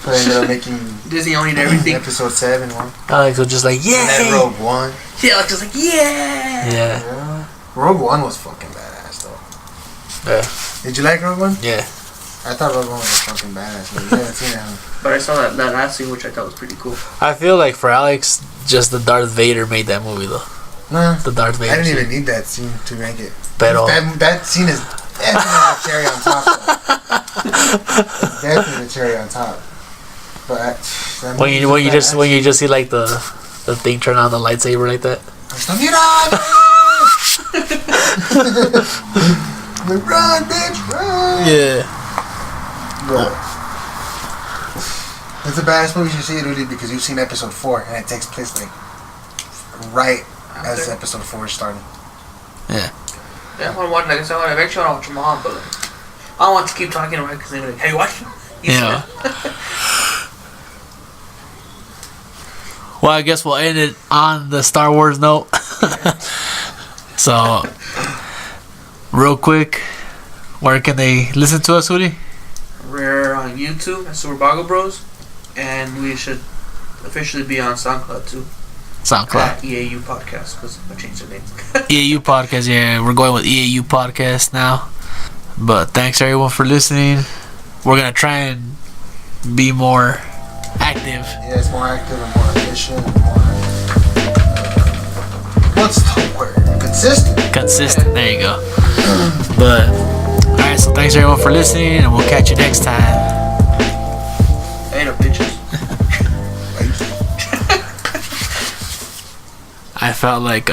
So they ended up making Disney owning everything. Episode 7 one. Alex was just like, yeah. And then Rogue One. Yeah, like just like Yeah. Rogue One was fucking badass though. Yeah. Did you like Rogue One? Yeah. I thought Rogue One was fucking badass, but you haven't seen it. But I saw that last scene, which I thought was pretty cool. I feel like for Alex, just the Darth Vader made that movie though. Nah, The Darth Vader. I didn't even need that scene to make it. Pero That scene is definitely the cherry on top. Definitely the cherry on top. But when you just see like the thing turn on the lightsaber like that. Run, bitch, run! Yeah. But it's the badass movie you see it really because you've seen episode 4 and it takes place like right as episode 4 is starting. Yeah. Yeah, I want like I said, eventually I want to watch them all, but like, I don't want to keep talking about it because they're like, hey, watch it. Yeah. Well, I guess we'll end it on the Star Wars note. So, real quick, where can they listen to us, Udi? We're on YouTube at Super Bago Bros, and we should officially be on SoundCloud too. SoundCloud. At EAU Podcast, because I changed the name. EAU Podcast, yeah, we're going with EAU Podcast now. But thanks everyone for listening. We're gonna try and be more active. Yeah, it's more active and more efficient. What's the word? Consistent. There you go. But alright, so thanks everyone for listening, and we'll catch you next time. Hey, no bitches. I felt like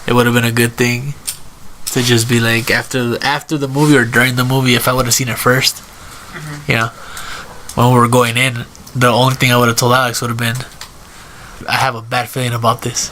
it would have been a good thing to just be like after the movie or during the movie if I would have seen it 1st. You know, when we were going in, the only thing I would have told Alex would have been, I have a bad feeling about this.